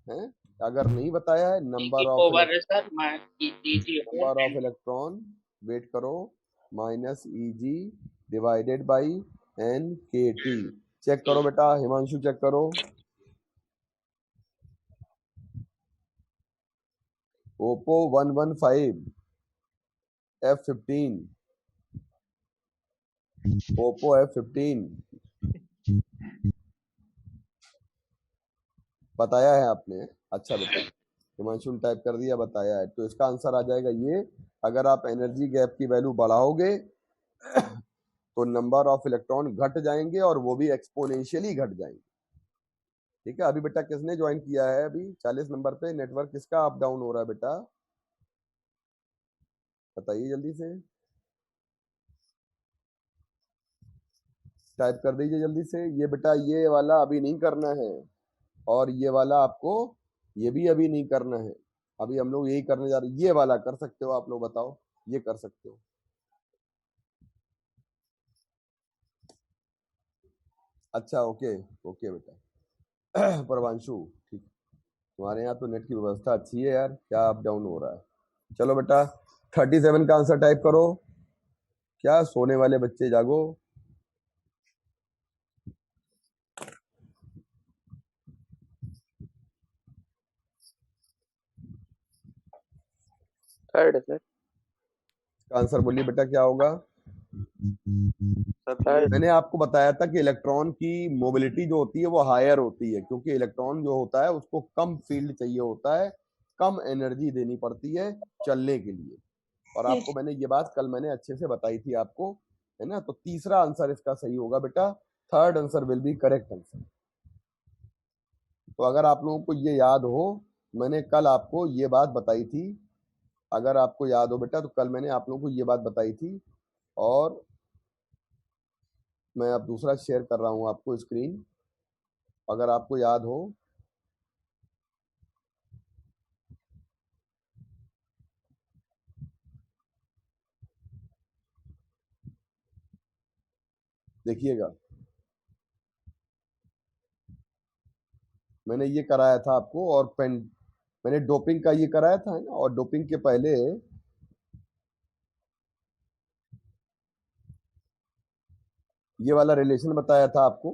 हैं? अगर नहीं बताया है, नंबर ऑफ ओवर है sir, Eg number of electron, wait करो, minus Eg divided by n k T. Check करो बेटा, हिमांशु चेक करो। ओप्पो 115 F15, ओप्पो F15 बताया है आपने? अच्छा बेटा, हिमांशु ने टाइप कर दिया, बताया है, तो इसका आंसर आ जाएगा ये। अगर आप एनर्जी गैप की वैल्यू बढ़ाओगे तो नंबर ऑफ इलेक्ट्रॉन घट जाएंगे और वो भी एक्सपोनेंशियली घट जाएंगे। ठीक है, अभी बेटा किसने ज्वाइन किया है? अभी 40 नंबर पे नेटवर्क किसका अप डाउन हो रहा है बेटा? बताइए जल्दी से, टाइप कर दीजिए जल्दी से। ये बेटा ये वाला अभी नहीं करना है, और ये वाला आपको ये भी अभी नहीं करना है। अभी हम लोग यही करने जा रहे हैं। ये वाला कर सकते हो आप लोग, बताओ, ये कर सकते हो। अच्छा, ओके ओके बेटा। परवांशु, ठीक, तुम्हारे यहाँ तो नेट की व्यवस्था अच्छी है यार, क्या अप डाउन हो रहा है। चलो बेटा 37 का आंसर टाइप करो। क्या सोने वाले बच्चे जागो। थर्ड है सर। आंसर बोलिए बेटा, क्या होगा? थर्ड। मैंने आपको बताया था कि इलेक्ट्रॉन की मोबिलिटी जो होती है वो हायर होती है, क्योंकि इलेक्ट्रॉन जो होता है उसको कम फील्ड चाहिए होता है, कम एनर्जी देनी पड़ती है चलने के लिए। और आपको मैंने ये बात कल मैंने अच्छे से बताई थी आपको, है ना? तो तीसरा आंसर इसका सही होगा बेटा, third answer will be correct answer. तो अगर आप लोगों को ये याद हो, मैंने कल आपको ये बात बताई थी, अगर आपको याद हो बेटा, तो कल मैंने आप लोगों को ये बात बताई थी। और मैं अब दूसरा शेयर कर रहा हूं आपको स्क्रीन, अगर आपको याद हो। देखिएगा, मैंने ये कराया था आपको, और पेन मैंने डोपिंग का ये कराया था ना, और डोपिंग के पहले ये वाला रिलेशन बताया था आपको,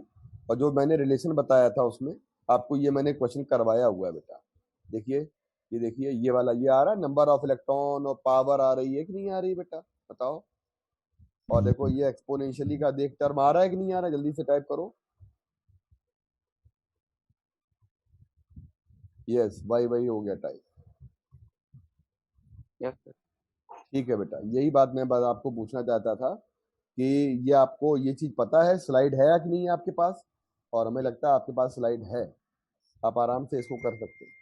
और जो मैंने रिलेशन बताया था उसमें आपको ये मैंने क्वेश्चन करवाया हुआ है बेटा। देखिए, ये देखिए, ये वाला ये आ रहा है, नंबर ऑफ इलेक्ट्रॉन और पावर आ रही है कि नहीं आ रही बेटा, बताओ। और देखो ये एक्सपोनेंशियली का देख टर्म आ रहा है कि नहीं आ रहा है, जल्दी से टाइप करो। यस, वाई वाई हो गया टाइप। Yes sir. ठीक है बेटा, यही बात मैं बस आपको पूछना चाहता था कि ये आपको ये चीज पता है, स्लाइड है या कि नहीं है आपके पास? और हमें लगता है आपके पास स्लाइड है, आप आराम से इसको कर सकते हैं।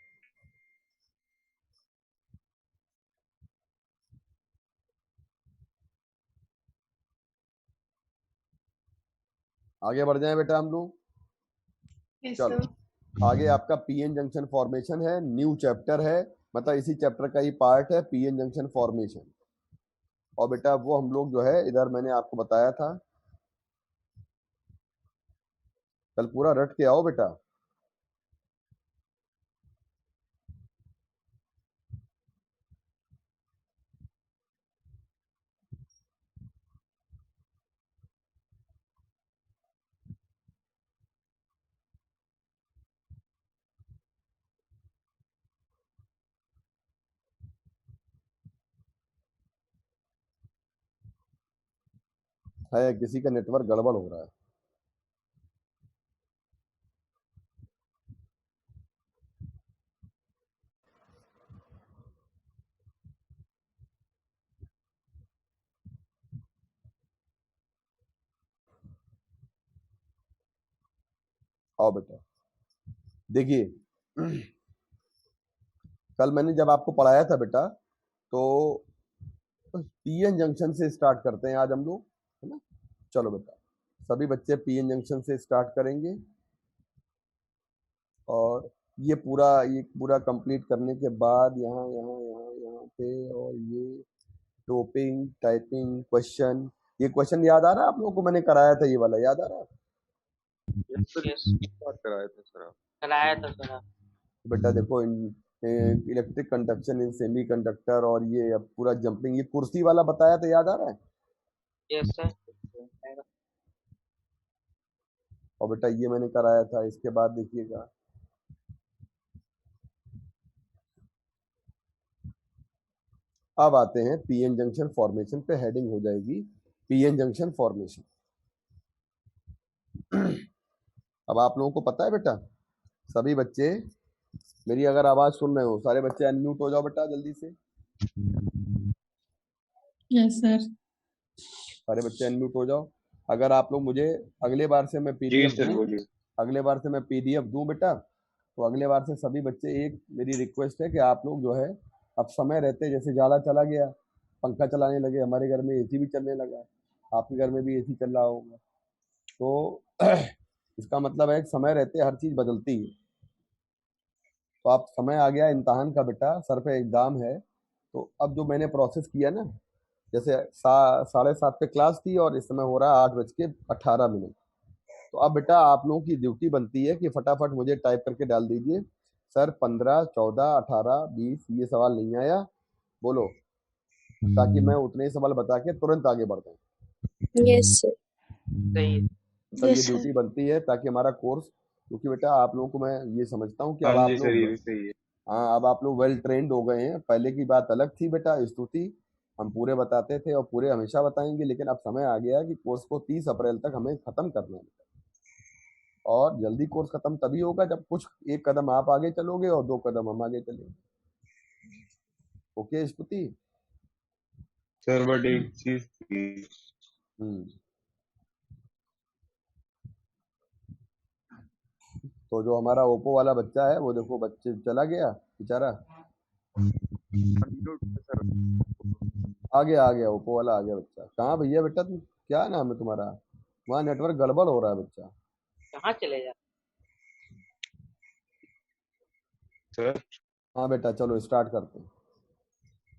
आगे बढ़ जाएं बेटा हम लोग। चलो आगे आपका पीएन जंक्शन फॉर्मेशन है, न्यू चैप्टर है, मतलब इसी चैप्टर का ही पार्ट है पीएन जंक्शन फॉर्मेशन। और बेटा वो हम लोग जो है इधर मैंने आपको बताया था, कल पूरा रट के आओ बेटा। है किसी का नेटवर्क गड़बड़ हो रहा है। आओ बेटा, देखिए कल मैंने जब आपको पढ़ाया था बेटा, तो पीएन जंक्शन से स्टार्ट करते हैं आज हम लोग, है ना? चलो बेटा, सभी बच्चे पीएन जंक्शन से स्टार्ट करेंगे, और ये पूरा कंप्लीट करने के बाद यहाँ यहाँ यहाँ यहाँ पे और टोपिंग, टाइपिंग, क्वेश्चन। ये क्वेश्चन याद आ रहा है आप लोगों को? मैंने कराया था ये वाला, याद आ रहा है? कराया था सर आप। कराया था सर आप। बेटा देखो, electric conduction in semi conductor, और ये अब पूरा जंपिंग, ये कुर्सी वाला बताया था, याद आ रहा है? Yes sir. और बेटा ये मैंने कराया था। इसके बाद देखिएगा, अब आते हैं पीएन जंक्शन फॉर्मेशन पे। हेडिंग हो जाएगी पीएन जंक्शन फॉर्मेशन। अब आप लोगों को पता है बेटा, सभी बच्चे मेरी अगर आवाज सुन रहे हो, सारे बच्चे अनम्यूट हो जाओ बेटा जल्दी से। Yes sir. सारे बच्चे अनम्यूट हो जाओ। अगर आप लोग मुझे अगले बार से मैं पीडीएफ दूं, अगले बार से मैं पीडीएफ दूं बेटा, तो अगले बार से सभी बच्चे, एक मेरी रिक्वेस्ट है कि आप लोग जो है, अब समय रहते, जैसे जाड़ा चला गया, पंखा चलाने लगे, हमारे घर में एसी भी चलने लगा, आपके घर में भी एसी चल रहा होगा, तो इसका मतलब है कि समय रहते हर चीज़ बदलती है। तो आप, समय आ गया इम्तहान का बेटा, सर पे एग्ज़ाम है, तो अब जो मैंने प्रोसेस किया ना, जैसे 7:30 पे क्लास थी और इस समय हो रहा है 8:18। तो अब बेटा आप लोगों की ड्यूटी बनती है कि फटाफट मुझे टाइप करके डाल दीजिए, सर 15, 14, 18, 20 ये सवाल नहीं आया, बोलो, ताकि मैं उतने ही सवाल बता के तुरंत आगे बढ़ जाऊँ। Yes sir. सही। तो ये ड्यूटी बनती है ताकि हमारा कोर्स, क्योंकि बेटा आप लोगों को मैं ये समझता हूँ कि अब आप लोग, हाँ, अब आप लोग वेल ट्रेंड हो गए हैं। पहले की बात अलग थी बेटा, स्तुति हम पूरे बताते थे और पूरे हमेशा बताएंगे, लेकिन अब समय आ गया कि कोर्स को 30 अप्रैल तक हमें खत्म करना है, और जल्दी कोर्स खत्म तभी होगा जब कुछ एक कदम आप आगे चलोगे और 2 कदम हम आगे चलेंगे। ओके स्तुति? सर बट एक चीज थी, तो जो हमारा ओप्पो वाला बच्चा है, वो देखो बच्चे चला गया बेचारा, आ गया ओप्पो वाला आ गया बच्चा। कहाँ भैया बेटा तुम, क्या नाम है तुम्हारा? वहाँ नेटवर्क गड़बड़ हो रहा है बच्चा। कहाँ चले जा? सर हाँ बेटा चलो स्टार्ट करते हैं।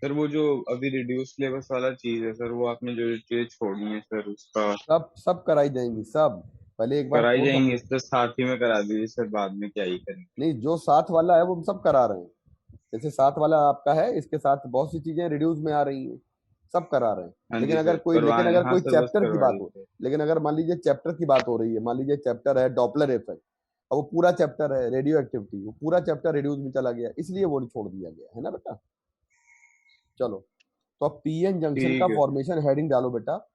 सर वो जो अभी रिड्यूस सिलेबस वाला चीज है सर, वो आपने जो चीज छोड़नी है सर, उसका सब कराई जाएंगी, सब पहले एक बार कराई कोर्स जाएंगी, तो साथ ही में करा दीजिए सर, बाद में क्या ही करेंगे। नहीं, जो साथ वाला है वो हम सब करा रहे हैं। जैसे साथ वाला आपका है, इसके साथ बहुत सी चीजें रिड्यूस में आ रही हैं, सब करा रहे हैं। हाँ लेकिन जी अगर सर, कोई हाँ सर, बस चैप्टर की करवा बात हो, दीजिए। लेकिन अगर मान लीजिए चैप्टर की बात हो रही है, मान लीजिए चैप्टर है डॉपलर इफेक्ट, अब वो पूरा चैप्टर है रेडियो एक्टिविटी, वो पूरा चैप्टर रिड्यूस में चला गया, इसलिए वो छोड़ दिया गया है ना बेटा। चलो, तो अब पीएन जंक्शन का ठीक है सर। फॉर्मेशन हेडिंग डालो बेटा।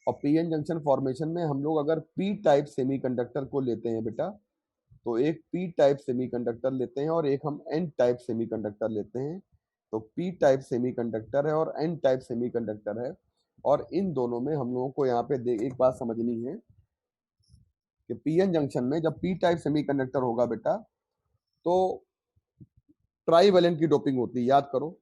और पीएन जंक्शन फॉर्मेशन में हम लोग अगर पी टाइप सेमीकंडक्टर को लेते हैं बेटा, तो एक पी टाइप सेमीकंडक्टर लेते हैं और एक हम एन टाइप सेमीकंडक्टर लेते हैं। तो पी टाइप सेमीकंडक्टर है और एन टाइप सेमीकंडक्टर है, और इन दोनों में हम लोगों को यहाँ पे एक बात समझनी है कि पीएन जंक्शन में जब पी टाइप सेमीकंडक्टर होगा बेटा, तो ट्राईवैलेंट की डोपिंग होती है, याद करो।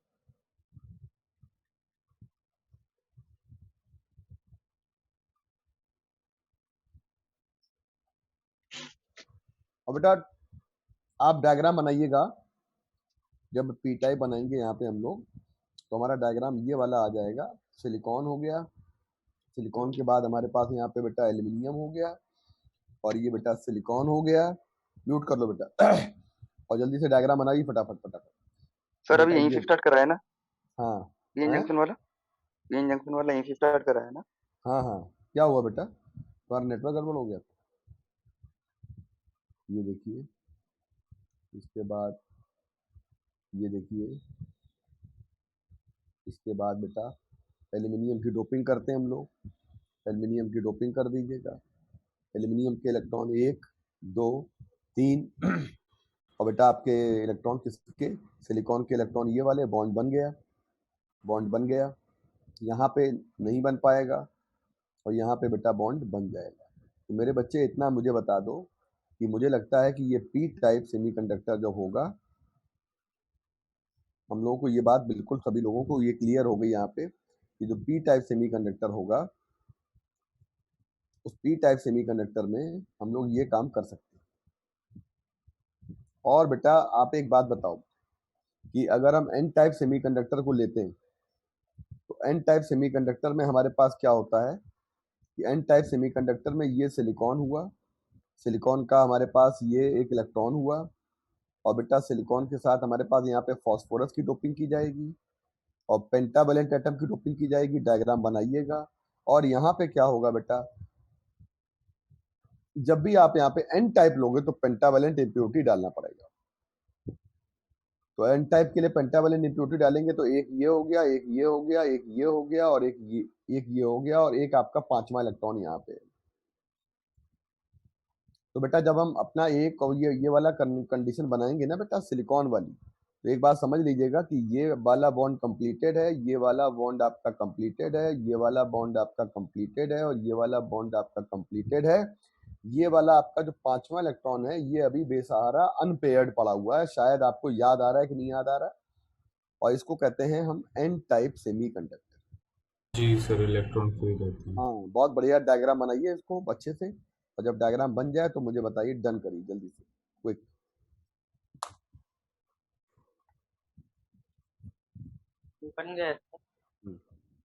और बेटा आप डायग्राम बनाइएगा, जब पी टाइप बनाएंगे यहाँ पे हम लोग, तो हमारा डायग्राम ये वाला आ जाएगा। सिलिकॉन हो गया, सिलिकॉन के बाद हमारे पास यहाँ पे बेटा एल्यूमिनियम हो गया, और ये बेटा सिलिकॉन हो गया। म्यूट कर लो बेटा और जल्दी से डायग्राम बनाइए फटाफट फटाफट। सर अभी यहीं से स्टार्ट कर रहा है ना? हाँ पीएन जंक्शन वाला, पीएन जंक्शन वाला यहीं से स्टार्ट कर रहा है ना? हाँ, क्या हुआ बेटा, तुम्हारा नेटवर्क गड़बड़ हो गया? ये देखिए, इसके बाद ये देखिए, इसके बाद बेटा एल्यूमिनियम की डोपिंग करते हैं हम लोग। एल्यूमिनियम की डोपिंग कर दीजिएगा। एल्यूमिनियम के इलेक्ट्रॉन 1, 2, 3 और बेटा आपके इलेक्ट्रॉन किसके, सिलिकॉन के इलेक्ट्रॉन ये वाले, बॉन्ड बन गया, बॉन्ड बन गया। यहाँ पे नहीं बन पाएगा और यहाँ पे बेटा बॉन्ड बन जाएगा। तो मेरे बच्चे इतना मुझे बता दो कि मुझे लगता है कि ये पी टाइप सेमीकंडक्टर जो होगा, हम लोगों को ये बात बिल्कुल सभी लोगों को ये क्लियर हो गई यहाँ पे कि जो पी टाइप सेमीकंडक्टर होगा, उस पी टाइप सेमीकंडक्टर में हम लोग ये काम कर सकते हैं। और बेटा आप एक बात बताओ कि अगर हम एन टाइप सेमीकंडक्टर को लेते हैं, तो एन टाइप सेमीकंडक्टर में हमारे पास क्या होता है कि एन टाइप सेमीकंडक्टर में ये सिलिकॉन हुआ, सिलिकॉन का हमारे पास ये एक इलेक्ट्रॉन हुआ, और बेटा सिलिकॉन के साथ हमारे पास यहाँ पे फॉस्फोरस की डोपिंग की जाएगी और पेंटावेलेंट एटम की डोपिंग की जाएगी। डायग्राम बनाइएगा। और यहाँ पे क्या होगा बेटा, जब भी आप यहाँ पे एन टाइप लोगे तो पेंटावेलेंट इम्प्योरिटी डालना पड़ेगा। तो एन टाइप के लिए पेंटावेलेंट इम्प्योरिटी डालेंगे तो एक ये हो गया, एक ये हो गया, एक ये हो गया और एक ये हो गया और एक आपका 5वां इलेक्ट्रॉन यहाँ पे। तो बेटा जब हम अपना एक और ये वाला कंडीशन बनाएंगे ना बेटा सिलिकॉन वाली, तो एक बात समझ लीजिएगा कि ये वाला बॉन्ड कंप्लीटेड है, ये वाला बॉन्ड आपका कंप्लीटेड है, ये वाला बॉन्ड आपका कंप्लीटेड है और ये वाला बॉन्ड आपका कंप्लीटेड है। ये वाला आपका जो 5वां इलेक्ट्रॉन है ये अभी बेसहारा अनपेयर्ड पड़ा हुआ है। शायद आपको याद आ रहा है कि नहीं याद आ रहा है। और इसको कहते हैं हम एन टाइप सेमीकंडक्टर। जी सर, इलेक्ट्रॉन फ्री रहती है। हाँ, बहुत बढ़िया। डायग्राम बनाइए इसको अच्छे से, और जब डायग्राम बन जाए तो मुझे बताइए। डन करिए जल्दी से, क्विक। बन गया।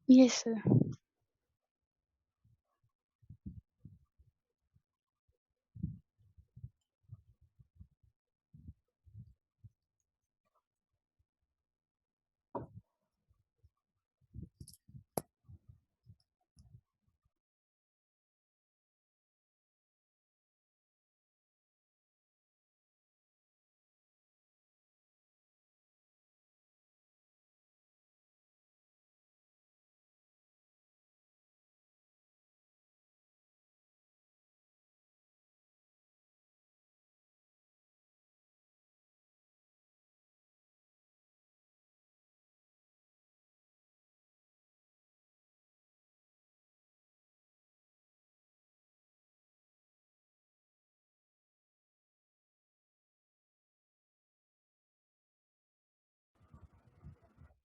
Yes sir.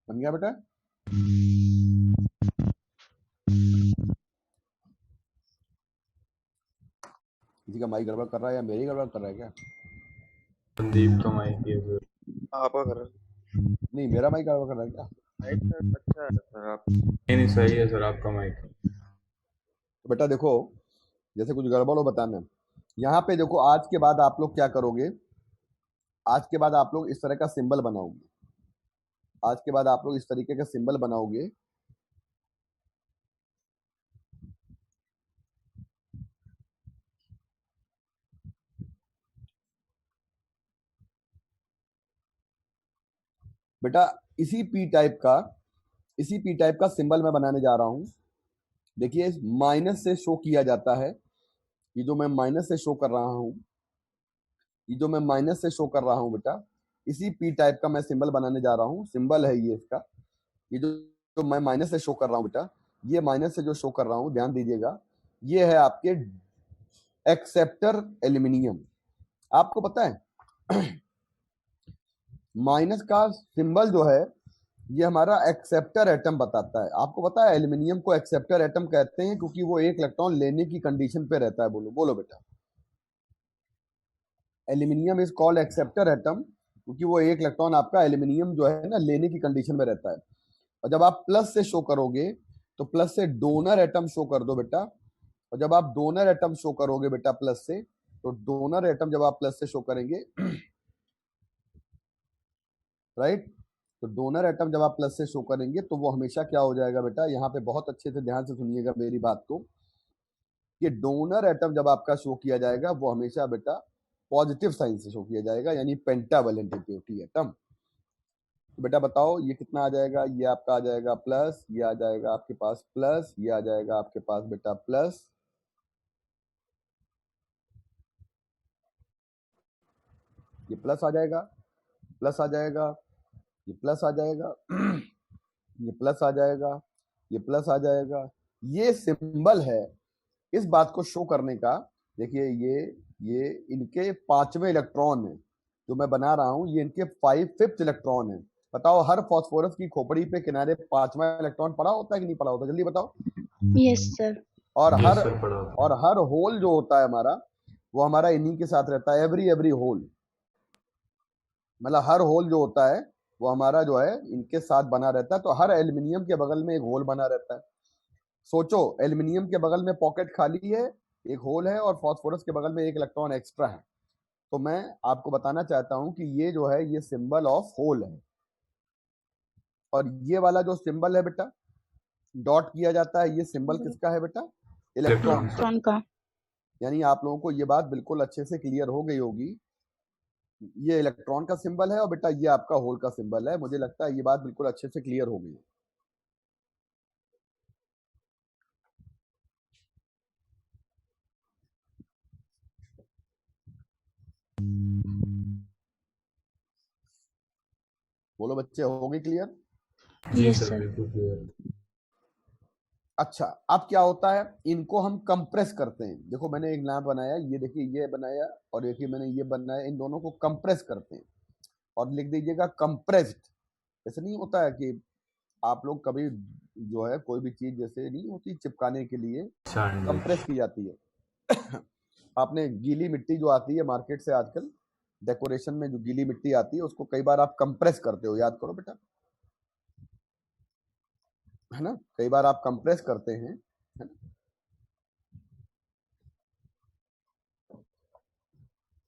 बन गया बेटा? किसी का माइक गड़बड़ कर रहा है या मेरी गड़बड़ कर रहा है क्या? संदीप का माइक है सर। आपका कर नहीं, मेरा माइक गड़बड़ कर रहा है क्या? अच्छा है सर। आप नहीं सही है सर, आपका माइक है। तो बेटा देखो, जैसे कुछ गड़बड़ हो बताना। यहाँ पे देखो, आज के बाद आप लोग क्या करोगे, आज के बाद आप लोग इस तरह का सिंबल बनाओगे। आज के बाद आप लोग इस तरीके का सिंबल बनाओगे। बेटा इसी पी टाइप का सिंबल मैं बनाने जा रहा हूं। देखिए माइनस से शो किया जाता है। ये जो मैं माइनस से शो कर रहा हूं, बेटा इसी पी टाइप का मैं सिंबल बनाने जा रहा हूं। सिंबल है ये इसका। ये जो मैं माइनस से शो कर रहा हूं बेटा, ये माइनस से जो शो कर रहा हूं, ध्यान दीजिएगा, ये है आपके एक्सेप्टर एल्यूमिनियम। आपको पता है माइनस का सिंबल जो है ये हमारा एक्सेप्टर एटम बताता है। आपको पता है एल्यूमिनियम को एक्सेप्टर एटम कहते हैं क्योंकि वो एक इलेक्ट्रॉन लेने की कंडीशन पे रहता है। बोलो बोलो बेटा। Aluminium is called acceptor atom क्योंकि वो एक इलेक्ट्रॉन आपका एल्यूमिनियम जो है ना लेने की कंडीशन में रहता है। और जब आप प्लस से शो करोगे तो प्लस से डोनर एटम शो कर दो बेटा। और जब आप डोनर एटम शो करोगे बेटा प्लस से, तो डोनर एटम जब आप प्लस से शो करेंगे राइट, तो डोनर एटम जब आप प्लस से शो करेंगे तो वो हमेशा क्या हो जाएगा बेटा, यहाँ पे बहुत अच्छे से ध्यान से सुनिएगा मेरी बात को, कि डोनर एटम जब आपका शो किया जाएगा वो हमेशा बेटा पॉजिटिव साइन से शो किया जाएगा, यानी पेंटावेलेंट इम्प्योरिटी एटम। तो बेटा बताओ ये कितना आ जाएगा, ये आपका आ जाएगा प्लस, ये आ जाएगा आपके पास प्लस, ये आ जाएगा आपके पास बेटा प्लस, ये प्लस आ जाएगा, प्लस आ जाएगा, ये प्लस आ जाएगा, ये प्लस आ जाएगा, ये प्लस आ जाएगा। ये सिंबल है इस बात को शो करने का। देखिए ये इनके 5वें इलेक्ट्रॉन है जो मैं बना रहा हूं, ये इनके 5th इलेक्ट्रॉन है। बताओ हर फास्फोरस की खोपड़ी पे किनारे 5वां इलेक्ट्रॉन पड़ा होता है कि नहीं पड़ा होता, जल्दी बताओ। Yes sir. और हर होल जो होता है हमारा, वो हमारा इन्हीं के साथ रहता है। एवरी होल, मतलब हर होल जो होता है वो हमारा जो है इनके साथ बना रहता है, तो हर एल्युमिनियम के बगल में एक होल बना रहता है। सोचो एल्युमिनियम के बगल में पॉकेट खाली है, एक होल है, और फास्फोरस के बगल में एक इलेक्ट्रॉन एक्स्ट्रा है। तो मैं आपको बताना चाहता हूं कि ये जो है ये सिंबल ऑफ होल है, और ये वाला जो सिंबल है बेटा डॉट किया जाता है, ये सिंबल किसका है बेटा? इलेक्ट्रॉन का। इलेक्ट्रॉन का। यानी आप लोगों को ये बात बिल्कुल अच्छे से क्लियर हो गई होगी, ये इलेक्ट्रॉन का सिंबल है और बेटा ये आपका होल का सिंबल है। मुझे लगता है ये बात बिल्कुल अच्छे से क्लियर हो गई। बोलो बच्चे, हो गई क्लियर? Yes sir. अच्छा, अब क्या होता है, इनको हम कंप्रेस करते हैं। देखो मैंने एक लैंप बनाया, ये देखिए ये बनाया, और देखिए मैंने ये बनाया, इन दोनों को कंप्रेस करते हैं और लिख दीजिएगा कंप्रेस्ड। ऐसे नहीं होता है कि आप लोग कभी जो है कोई भी चीज जैसे नहीं होती चिपकाने के लिए कंप्रेस की जाती है। आपने गीली मिट्टी जो आती है मार्केट से आजकल डेकोरेशन में, जो गीली मिट्टी आती है उसको कई बार आप कंप्रेस करते हो, याद करो बेटा, है ना? कई बार आप कंप्रेस करते हैं, है ना?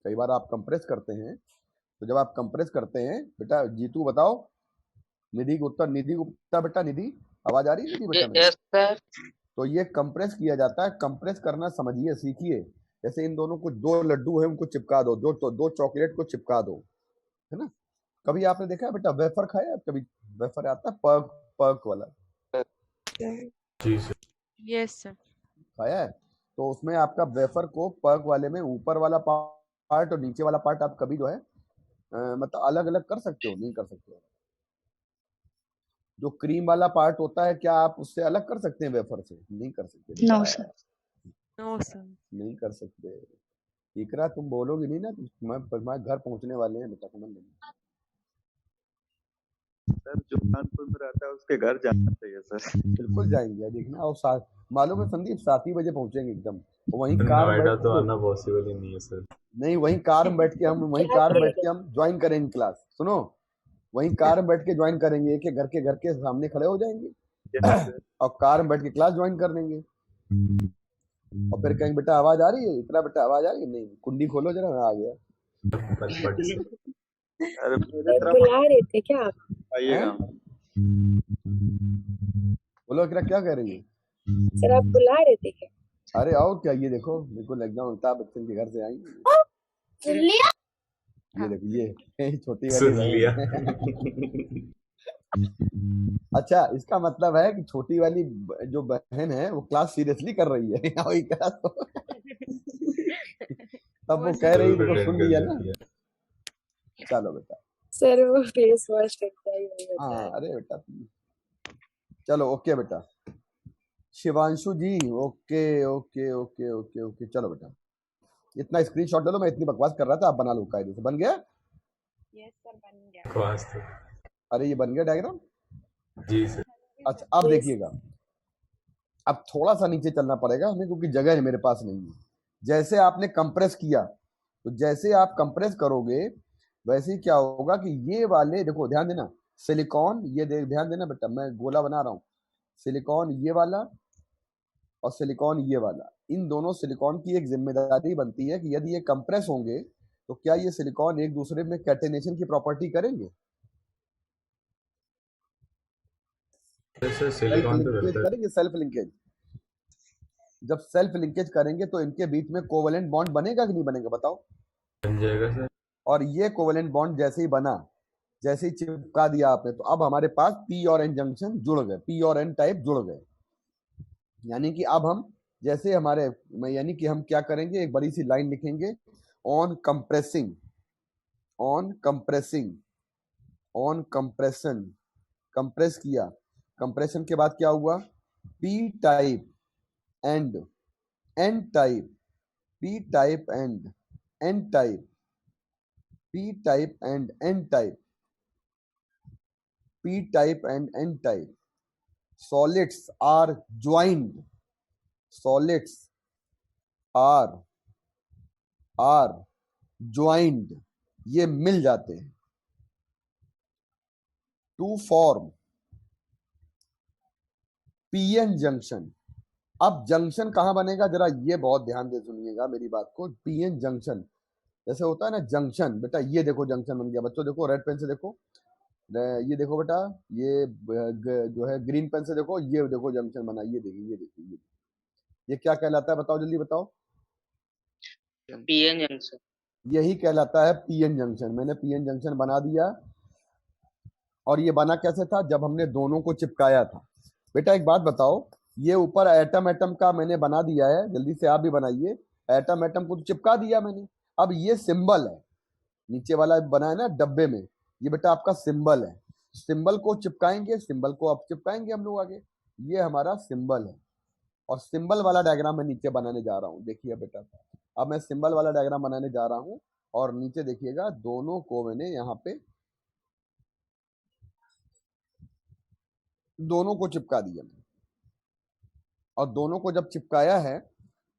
कई बार आप कंप्रेस करते हैं। तो जब आप कंप्रेस करते हैं बेटा, जीतू बताओ, निधि गुप्ता, निधि गुप्ता बेटा, निधि आवाज आ रही है निधि बेटा मेरी? Yes sir. तो ये कंप्रेस किया जाता है। कंप्रेस करना समझिए, सीखिए। जैसे इन दोनों को, दो लड्डू है उनको चिपका दो, दो चॉकलेट को चिपका दो, है ना? कभी आपने देखा है बेटा वेफर खाया है? कभी वेफर आता है पर्क, पर्क वाला? जी सर। Yes sir. खाया है? तो उसमें आपका वेफर को पर्क वाले में ऊपर वाला पार्ट और नीचे वाला पार्ट आप कभी जो है मतलब अलग अलग कर सकते हो? नहीं कर सकते हो। जो क्रीम वाला पार्ट होता है क्या आप उससे अलग कर सकते हैं वेफर से? नहीं कर सकते। No sir. No sir. नहीं कर सकते। इकरा तुम बोलोगी नहीं ना, तुम्हारे घर पहुंचने वाले हैं बेटा, समझ लेना। सर जो कानपुर में रहता है उसके घर जाना चाहिए सर। बिल्कुल जाएंगे, देखना। और साथ मालूम है संदीप, 7 ही बजे पहुंचेंगे एकदम। वहीं कार में नोएडा बैठ तो के, आना पॉसिबल ही नहीं है सर। नहीं वहीं कार में बैठ के हम, वहीं कार में बैठ के हम ज्वाइन करेंगे क्लास। सुनो, वहीं कार में बैठ के ज्वाइन करेंगे, एक एक घर के सामने खड़े हो जाएंगे और कार में बैठ के क्लास ज्वाइन कर लेंगे। और फिर कहेंगे बेटा आवाज आ रही है? इतना बेटा आवाज आ रही है? नहीं, कुंडी खोलो जरा, मैं आ गया। अरे मेरे तरफ बुला रहे थे क्या आप? आइएगा। बोलो इकरा, क्या कह रही है? सर आप बुला रहे थे क्या? अरे आओ, क्या ये देखो, बिल्कुल एकदम अमिताभ बच्चन के घर से आई। सुन लिया? ये देखो, ये छोटी वाली बहन। अच्छा, इसका मतलब है कि छोटी वाली जो बहन है वो क्लास सीरियसली कर रही है। तब वो कह रही थी, सुन लिया ना? चलो बेटा। सर वो फेस वॉश करता ही नहीं होता हाँ है। अरे बेटा, चलो ओके बेटा। Shivanshu ji, okay okay okay okay okay, चलो बेटा इतना स्क्रीनशॉट ले लो। मैं इतनी बकवास कर रहा था, आप बना लो कायदे से। बन गया? यस सर, बन गया। अरे ये बन गया डायग्राम? जी सर। अच्छा अब देखिएगा, अब थोड़ा सा नीचे चलना पड़ेगा हमें क्योंकि जगह मेरे पास नहीं है। जैसे आपने कंप्रेस किया, तो जैसे आप कंप्रेस करोगे वैसे ही क्या होगा कि ये वाले देखो, ध्यान देना, सिलिकॉन, ये ध्यान देना बेटा, मैं गोला बना रहा हूँ। सिलिकॉन ये वाला और सिलिकॉन ये वाला, इन दोनों सिलिकॉन की एक जिम्मेदारी बनती है कि यदि ये कंप्रेस होंगे तो क्या ये सिलिकॉन एक दूसरे में कैटेनेशन की प्रॉपर्टी करेंगे? सेल्फ लिंकेज करेंगे, सेल्फ लिंकेज। जब सेल्फ लिंकेज करेंगे तो इनके बीच में कोवेलेंट बॉन्ड बनेगा कि नहीं बनेगा? बताओ। बन जाएगा सर। और ये कोवेलेंट बॉन्ड जैसे ही बना, जैसे ही चिपका दिया आपने, तो अब हमारे पास पी और एन जंक्शन जुड़ गए, पी और एन टाइप जुड़ गए। यानी कि अब हम जैसे हमारे, यानी कि हम क्या करेंगे, एक बड़ी सी लाइन लिखेंगे, on compressing, on compressing, on compression, compress किया, कंप्रेशन के बाद क्या हुआ, P type and N type, P type and N type, P type and N type, P type and N type. solids are joined, solids are joined, ये मिल जाते हैं। To form PN junction. अब junction कहां बनेगा, जरा ये बहुत ध्यान दे सुनिएगा मेरी बात को। पीएन जंक्शन जैसे होता है ना जंक्शन, बेटा ये देखो जंक्शन बन गया। बच्चों देखो रेड पेन से देखो, ये देखो बेटा, ये जो है ग्रीन पेन से देखो, ये देखो जंक्शन बना। ये देखिए ये देखिए ये क्या कहलाता है, बताओ जल्दी बताओ। PN junction. यही कहलाता है पीएन जंक्शन। मैंने पीएन जंक्शन बना दिया। और ये बना कैसे था, जब हमने दोनों को चिपकाया था। बेटा एक बात बताओ, ये ऊपर एटम एटम का मैंने बना दिया है, जल्दी से आप भी बनाइए। एटम एटम को तो चिपका दिया मैंने। अब ये सिंबल है, नीचे वाला बना है ना डब्बे में, ये बेटा आपका सिंबल है। सिंबल को चिपकाएंगे, सिंबल को अब चिपकाएंगे हम लोग आगे। ये हमारा सिंबल है और सिंबल वाला डायग्राम मैं नीचे बनाने जा रहा हूँ। देखिए बेटा, अब मैं सिंबल वाला डायग्राम बनाने जा रहा हूँ और नीचे देखिएगा दोनों को मैंने यहाँ पे दोनों को चिपका दिया। और दोनों को जब चिपकाया है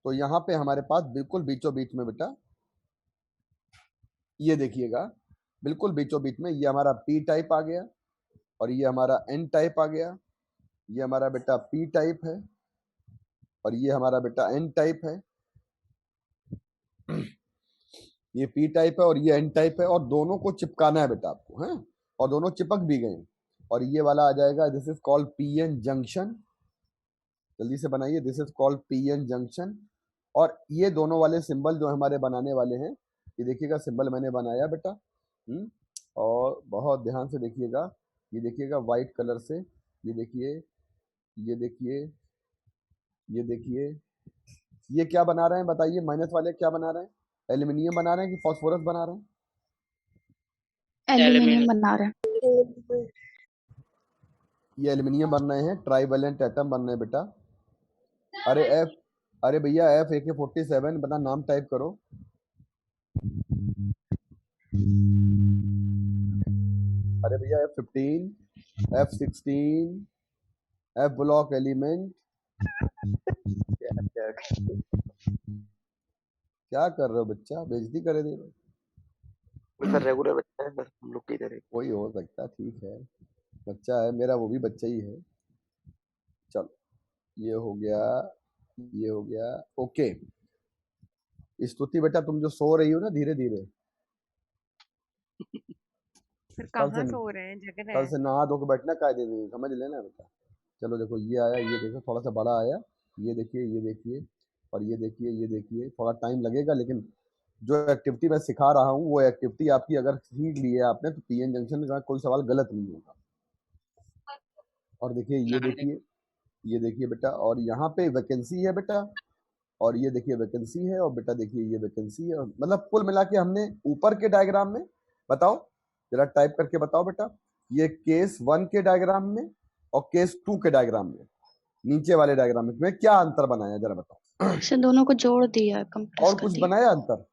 तो यहाँ पे हमारे पास बिल्कुल बीचों बीच में बेटा, ये देखिएगा बिल्कुल बीचों बीच में ये हमारा पी टाइप आ गया और ये हमारा एन टाइप आ गया। ये हमारा बेटा पी टाइप है और ये हमारा बेटा एन टाइप है। ये पी टाइप है और ये एन टाइप है और दोनों को चिपकाना है बेटा आपको, है। और दोनों चिपक भी गए और ये वाला आ जाएगा, this is called PN junction. जल्दी से बनाइए, this is called PN junction. और ये दोनों वाले सिंबल जो हमारे बनाने वाले हैं, ये देखिएगा सिंबल मैंने बनाया बेटा। और बहुत ध्यान से देखिएगा, ये देखिएगा व्हाइट कलर से, ये देखिए ये देखिए ये देखिए, ये क्या बना रहे हैं बताइए, माइनस वाले क्या बना रहे हैं? एल्यूमिनियम बना रहे हैं कि फास्फोरस बना रहे हैं? एल्यूमिनियम बना रहे हैं। ये एल्यूमिनियम बन रहे हैं, ट्राइवेलेंट एटम बन रहे हैं बेटा। अरे भैया AK-47 बना, नाम टाइप करो। अरे भैया F-15, F-16, F block element. क्या कर रहे हो बच्चा, बेइज्जती करे दे रहे हो? सर रेगुलर बच्चा है सर, हम लोग की तरह। कोई हो सकता, ठीक है, बच्चा है मेरा, वो भी बच्चा ही है। चलो ये हो गया, ये हो गया, ओके। स्तुति बेटा, तुम जो सो रही हो ना धीरे धीरे, फिर कहाँ सो रहे हैं, जग रहे कल हैं। से नहा धो के बैठना कायदे से, समझ लेना बेटा। चलो देखो ये आया, ये देखो थोड़ा सा बड़ा आया, ये देखिए ये देखिए और ये देखिए ये देखिए। थोड़ा टाइम लगेगा लेकिन जो एक्टिविटी मैं सिखा रहा हूँ वो एक्टिविटी आपकी अगर सीख ली है आपने तो पीएन जंक्शन का कोई सवाल गलत नहीं होगा। और देखिए ये देखिए बेटा, और यहाँ पे वैकेंसी है बेटा, और ये देखिए वैकेंसी है, और बेटा देखिए ये वैकेंसी है। मतलब कुल मिला के हमने ऊपर के डायग्राम में, बताओ जरा टाइप करके बताओ बेटा, ये केस 1 के डायग्राम में और केस 2 के डायग्राम में, नीचे वाले डायग्राम में क्या अंतर बनाया जरा बताओ। से दोनों को जोड़ दिया, कंप्रेस और कर कुछ दिया। बनाया अंतर?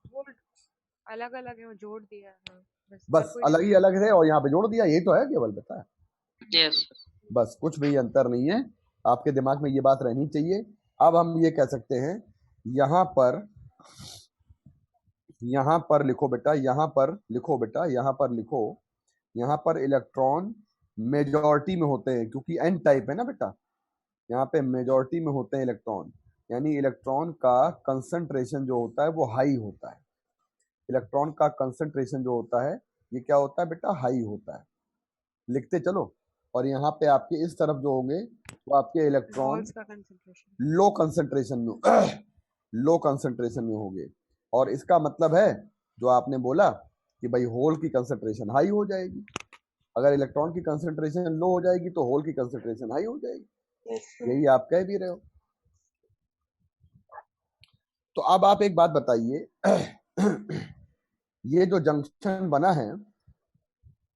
अलग अलग है, वो जोड़ दिया है। हाँ, बस अलग ही अलग है और यहाँ पे जोड़ दिया, यही तो है केवल बेटा। यस। बस कुछ भी अंतर नहीं है, आपके दिमाग में ये बात रहनी चाहिए। अब हम ये कह सकते हैं, यहाँ पर लिखो बेटा, यहाँ पर लिखो बेटा, यहाँ पर लिखो, यहाँ पर इलेक्ट्रॉन मेजॉरिटी में होते हैं क्योंकि एन टाइप है ना बेटा, यहाँ पे मेजॉरिटी में होते हैं इलेक्ट्रॉन, यानी इलेक्ट्रॉन का कंसंट्रेशन जो होता है वो हाई होता है। इलेक्ट्रॉन का कंसंट्रेशन जो होता है ये क्या होता है बेटा, हाई होता है। लिखते चलो। और यहाँ पे आपके इस तरफ जो होंगे वो आपके इलेक्ट्रॉन लो कंसंट्रेशन में होंगे। और इसका मतलब है जो आपने बोला कि भाई होल की कंसंट्रेशन हाई हो जाएगी। अगर इलेक्ट्रॉन की कंसंट्रेशन लो हो जाएगी तो होल की कंसंट्रेशन हाई हो जाएगी। यही आप कह भी रहे हो। तो अब आप एक बात बताइए, ये जो जंक्शन बना है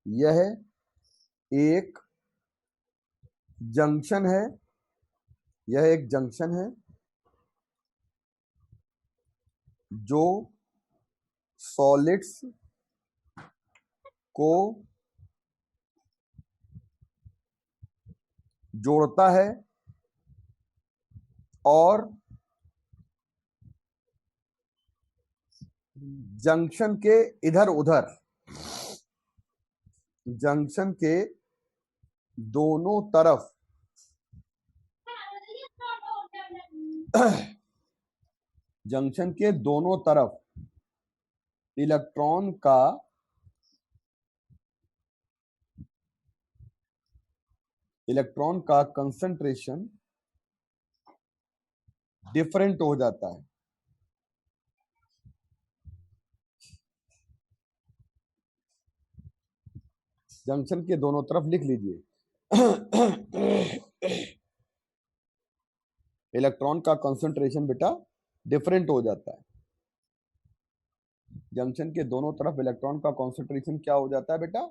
यह एक जंक्शन है, यह एक जंक्शन है जो सॉलिड्स को जोड़ता है और जंक्शन के इधर उधर, जंक्शन के दोनों तरफ जंक्शन के दोनों तरफ इलेक्ट्रॉन का कंसंट्रेशन डिफरेंट हो जाता है। जंक्शन के दोनों तरफ लिख लीजिए इलेक्ट्रॉन का कंसंट्रेशन बेटा डिफरेंट हो जाता है। जंक्शन के दोनों तरफ इलेक्ट्रॉन का कंसंट्रेशन क्या हो जाता है बेटा?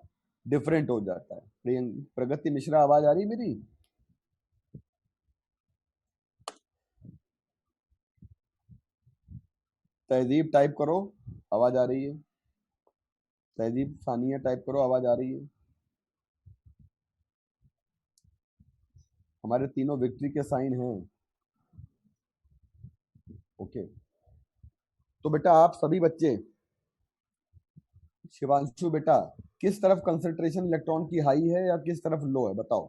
डिफरेंट हो जाता है। प्रगति मिश्रा, आवाज आ रही मेरी? तहजीब टाइप करो, आवाज आ रही है। तहजीब सानिया टाइप करो, आवाज आ रही है। हमारे तीनों विक्ट्री के साइन हैं। ओके, तो बेटा आप सभी बच्चे, शिवांशु बेटा, किस तरफ कंसंट्रेशन इलेक्ट्रॉन की हाई है या किस तरफ लो है बताओ?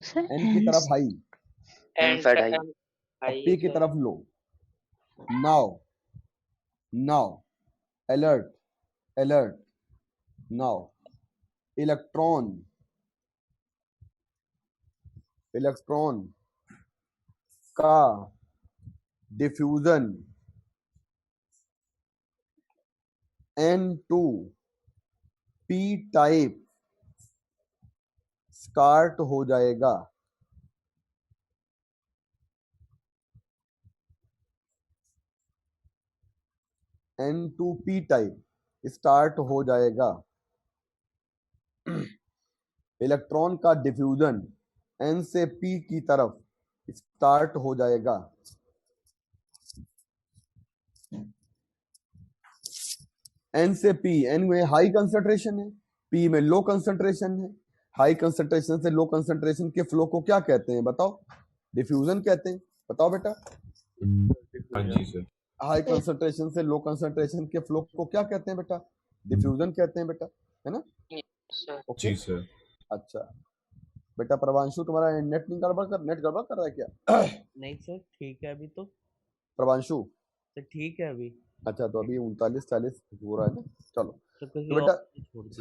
एन की तरफ हाई, पी की तरफ लो। नाउ अलर्ट नाउ इलेक्ट्रॉन का डिफ्यूजन N2P टाइप स्टार्ट हो जाएगा। N2P टाइप स्टार्ट हो जाएगा। इलेक्ट्रॉन का डिफ्यूजन N से P की तरफ स्टार्ट हो जाएगा। N से P, N में हाई कंसंट्रेशन है, P में लो कंसंट्रेशन है। हाई कंसंट्रेशन से लो कंसंट्रेशन के फ्लो को क्या कहते हैं बताओ? डिफ्यूजन कहते हैं। बताओ बेटा। हाँ जी सर। हाई कंसंट्रेशन से लो कंसंट्रेशन के फ्लो को क्या कहते हैं बेटा? डिफ्यूजन कहते हैं बेटा, है ना? जी सर। अच्छा बेटा, प्रभांशु तुम्हारा नेट गड़बड़ कर रहा है क्या? नहीं सर, ठीक है अभी तो। प्रभांशु तो ठीक है अभी। अच्छा, तो अभी 39-40 हो रहा है ना? चलो तो बेटा,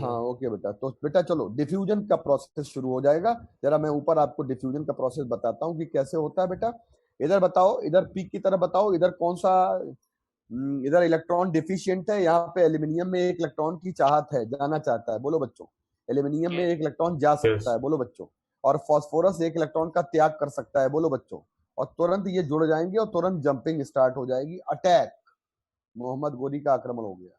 हाँ ओके बेटा। तो बेटा चलो, डिफ्यूजन का प्रोसेस शुरू हो जाएगा। जरा मैं ऊपर आपको डिफ्यूजन का प्रोसेस बताता हूँ कि कैसे होता है बेटा। इधर बताओ, इधर पी की तरफ बताओ, इधर कौन सा, इधर इलेक्ट्रॉन डिफिशियंट है। यहाँ पे एल्यूमिनियम में एक इलेक्ट्रॉन की चाहत है, जाना चाहता है। बोलो बच्चों, एल्यूमिनियम में एक इलेक्ट्रॉन जा सकता है। बोलो बच्चों। और फास्फोरस एक इलेक्ट्रॉन का त्याग कर सकता है। बोलो बच्चों। और तुरंत ये जुड़ जाएंगे और तुरंत जंपिंग स्टार्ट हो जाएगी। अटैक, मोहम्मद गोरी का आक्रमण हो गया।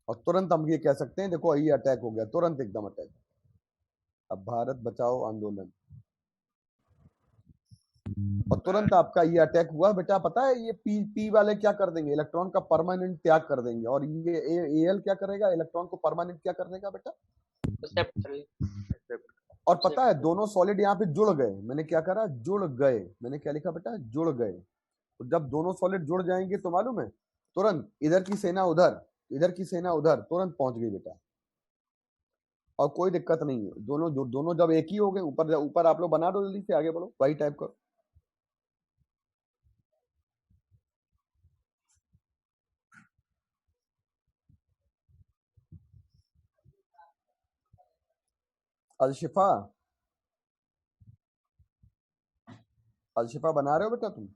और तुरंत हम ये कह सकते हैं, देखो ये अटैक हो गया, तुरंत एकदम अटैक। अब भारत बचाओ आंदोलन, और तुरंत आपका ये अटैक हुआ बेटा। पता है ये पी वाले क्या कर देंगे? इलेक्ट्रॉन का परमानेंट त्याग कर देंगे। और ये एल क्या करेगा? इलेक्ट्रॉन को परमानेंट क्या कर देगा बेटा? और पता है दोनों सॉलिड यहाँ पे जुड़ गए। मैंने क्या करा? जुड़ गए। मैंने क्या लिखा बेटा? जुड़ गए। तो जब दोनों सॉलिड जुड़ जाएंगे तो मालूम है, तुरंत इधर की सेना उधर, इधर की सेना उधर, तुरंत पहुंच गई बेटा। और कोई दिक्कत नहीं है। दोनों जब एक ही हो गए, ऊपर आप लोग बना दो, जल्दी से आगे बढ़ो, वही टाइप करो। अलशिफा बना रहे हो बेटा तुम?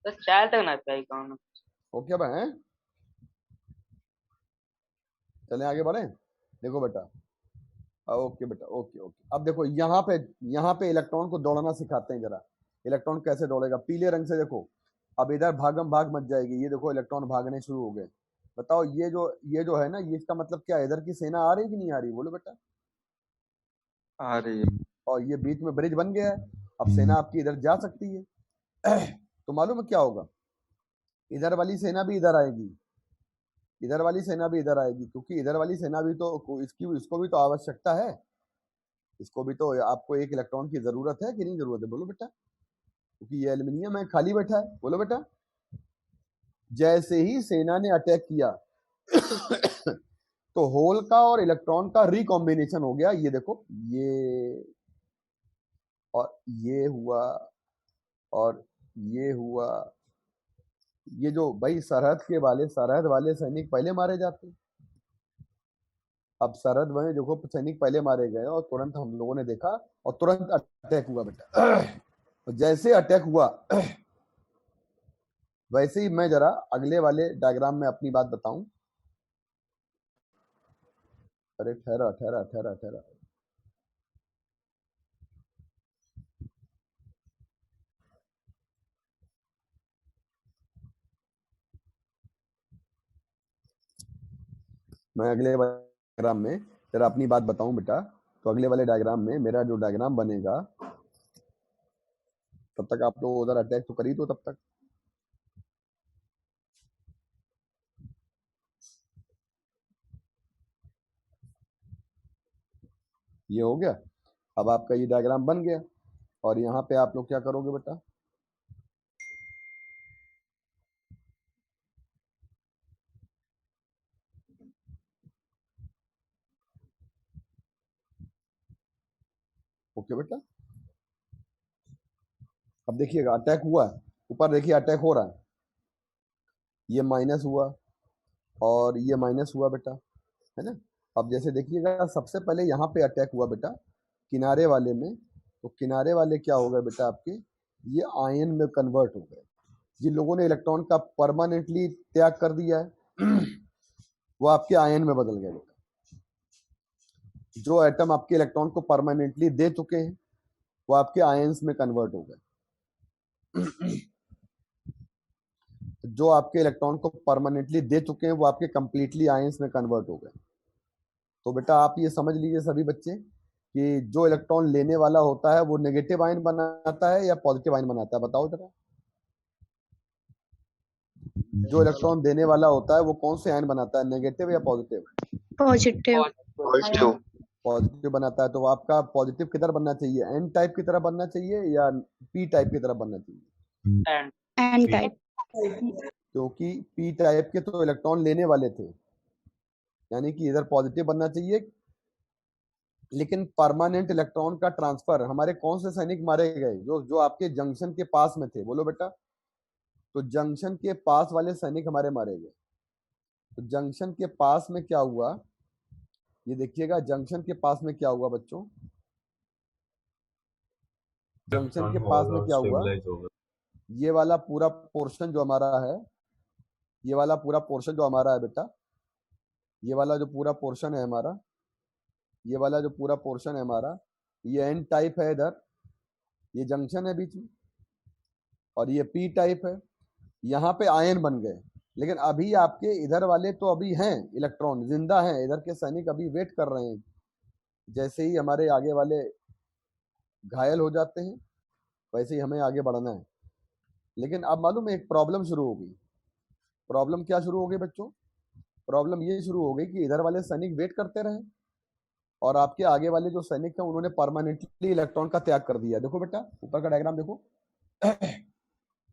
तो चाय तक ना चाहिए कौन? ओके भाई, चलें आगे बढ़े। देखो बेटा, ओके बेटा, ओके ओके। अब देखो यहाँ पे इलेक्ट्रॉन को दौड़ना सिखाते हैं जरा। इलेक्ट्रॉन कैसे दौड़ेगा? पीले रंग से देखो। अब इधर भागम भाग मच जाएगी। ये देखो इलेक्ट्रॉन भागने शुरू हो गए। बताओ ये जो है ना, ये इसका मतलब क्या है? इधर की सेना आ रही कि नहीं आ रही? बोलो बेटा। आ रही है। और ये बीच में ब्रिज बन गया है। अब सेना आपकी इधर जा सकती है। तो मालूम है क्या होगा? इधर वाली सेना भी इधर आएगी, इधर वाली सेना भी इधर आएगी, क्योंकि इधर वाली सेना भी तो इसको भी तो आवश्यकता है। इसको भी तो आपको एक इलेक्ट्रॉन की जरूरत है कि नहीं जरूरत है? बोलो बेटा। क्योंकि ये एल्यूमिनियम है, खाली बैठा है। बोलो बेटा। जैसे ही सेना ने अटैक किया तो होल का और इलेक्ट्रॉन का रिकॉम्बिनेशन हो गया। ये देखो, ये और ये हुआ और ये हुआ। ये जो भाई सरहद वाले सैनिक पहले मारे जाते हैं। अब सरहद में देखो सैनिक पहले मारे गए और तुरंत हम लोगों ने देखा और तुरंत अटैक हुआ बेटा। तो जैसे अटैक हुआ वैसे ही मैं जरा अगले वाले डायग्राम में अपनी बात बताऊं। अरे ठहरा ठहरा ठहरा ठहरा, मैं अगले वाले डायग्राम में जरा अपनी बात बताऊं बेटा। तो अगले वाले डायग्राम में मेरा जो डायग्राम बनेगा, तब तक आप लोग उधर अटैक तो कर ही दो तब तक। ये हो गया। अब आपका ये डायग्राम बन गया और यहाँ पे आप लोग क्या करोगे बेटा, ओके बेटा। अब देखिएगा अटैक हुआ, ऊपर देखिए अटैक हो रहा है, ये माइनस हुआ और ये माइनस हुआ बेटा, है ना। अब जैसे देखिएगा सबसे पहले यहाँ पे अटैक हुआ बेटा किनारे वाले में, तो किनारे वाले क्या हो गए बेटा आपके, ये आयन में कन्वर्ट हो गए। जिन लोगों ने इलेक्ट्रॉन का परमानेंटली त्याग कर दिया है वो आपके आयन में बदल गए बेटा। जो एटम आपके इलेक्ट्रॉन को परमानेंटली दे चुके हैं वो आपके आयंस में कन्वर्ट हो गए। जो आपके इलेक्ट्रॉन को परमानेंटली दे चुके हैं वो आपके कंप्लीटली आयंस में कन्वर्ट हो गए। तो बेटा आप ये समझ लीजिए सभी बच्चे कि जो इलेक्ट्रॉन लेने वाला होता है वो नेगेटिव आयन बनाता है या पॉजिटिव आयन बनाता है, बताओ जरा। जो इलेक्ट्रॉन देने वाला होता है वो कौन से आयन बनाता है, नेगेटिव या पॉजिटिव? पॉजिटिव। पॉजिटिव। पॉजिटिव बनाता है। तो आपका पॉजिटिव किधर बनना चाहिए, एन टाइप की तरह बनना चाहिए या पी टाइप की तरह बनना चाहिए? N type. क्योंकि पी टाइप के तो इलेक्ट्रॉन लेने वाले थे, यानी कि इधर पॉजिटिव बनना चाहिए। लेकिन परमानेंट इलेक्ट्रॉन का ट्रांसफर हमारे कौन से सैनिक मारे गए, जो आपके जंक्शन के पास में थे, बोलो बेटा। तो जंक्शन के पास वाले सैनिक हमारे मारे गए। तो जंक्शन के पास में क्या हुआ, ये देखिएगा जंक्शन के पास में क्या हुआ बच्चों, जंक्शन के पास में क्या हुआ, ये वाला पूरा पोर्शन जो हमारा है, ये वाला पूरा पोर्शन जो हमारा है बेटा, ये वाला जो पूरा पोर्शन है हमारा, ये वाला जो पूरा पोर्शन है हमारा, ये एन टाइप है इधर, ये जंक्शन है बीच में, और ये पी टाइप है। यहाँ पे आयन बन गए। लेकिन अभी आपके इधर वाले तो अभी हैं, इलेक्ट्रॉन जिंदा हैं, इधर के सैनिक अभी वेट कर रहे हैं। जैसे ही हमारे आगे वाले घायल हो जाते हैं वैसे ही हमें आगे बढ़ना है। लेकिन अब मालूम है एक प्रॉब्लम शुरू हो गई। प्रॉब्लम क्या शुरू हो गई बच्चों? प्रॉब्लम ये शुरू हो गई कि इधर वाले सैनिक वेट करते रहे और आपके आगे वाले जो सैनिक थे उन्होंने परमानेंटली इलेक्ट्रॉन का त्याग कर दिया। देखो बेटा ऊपर का डायग्राम देखो।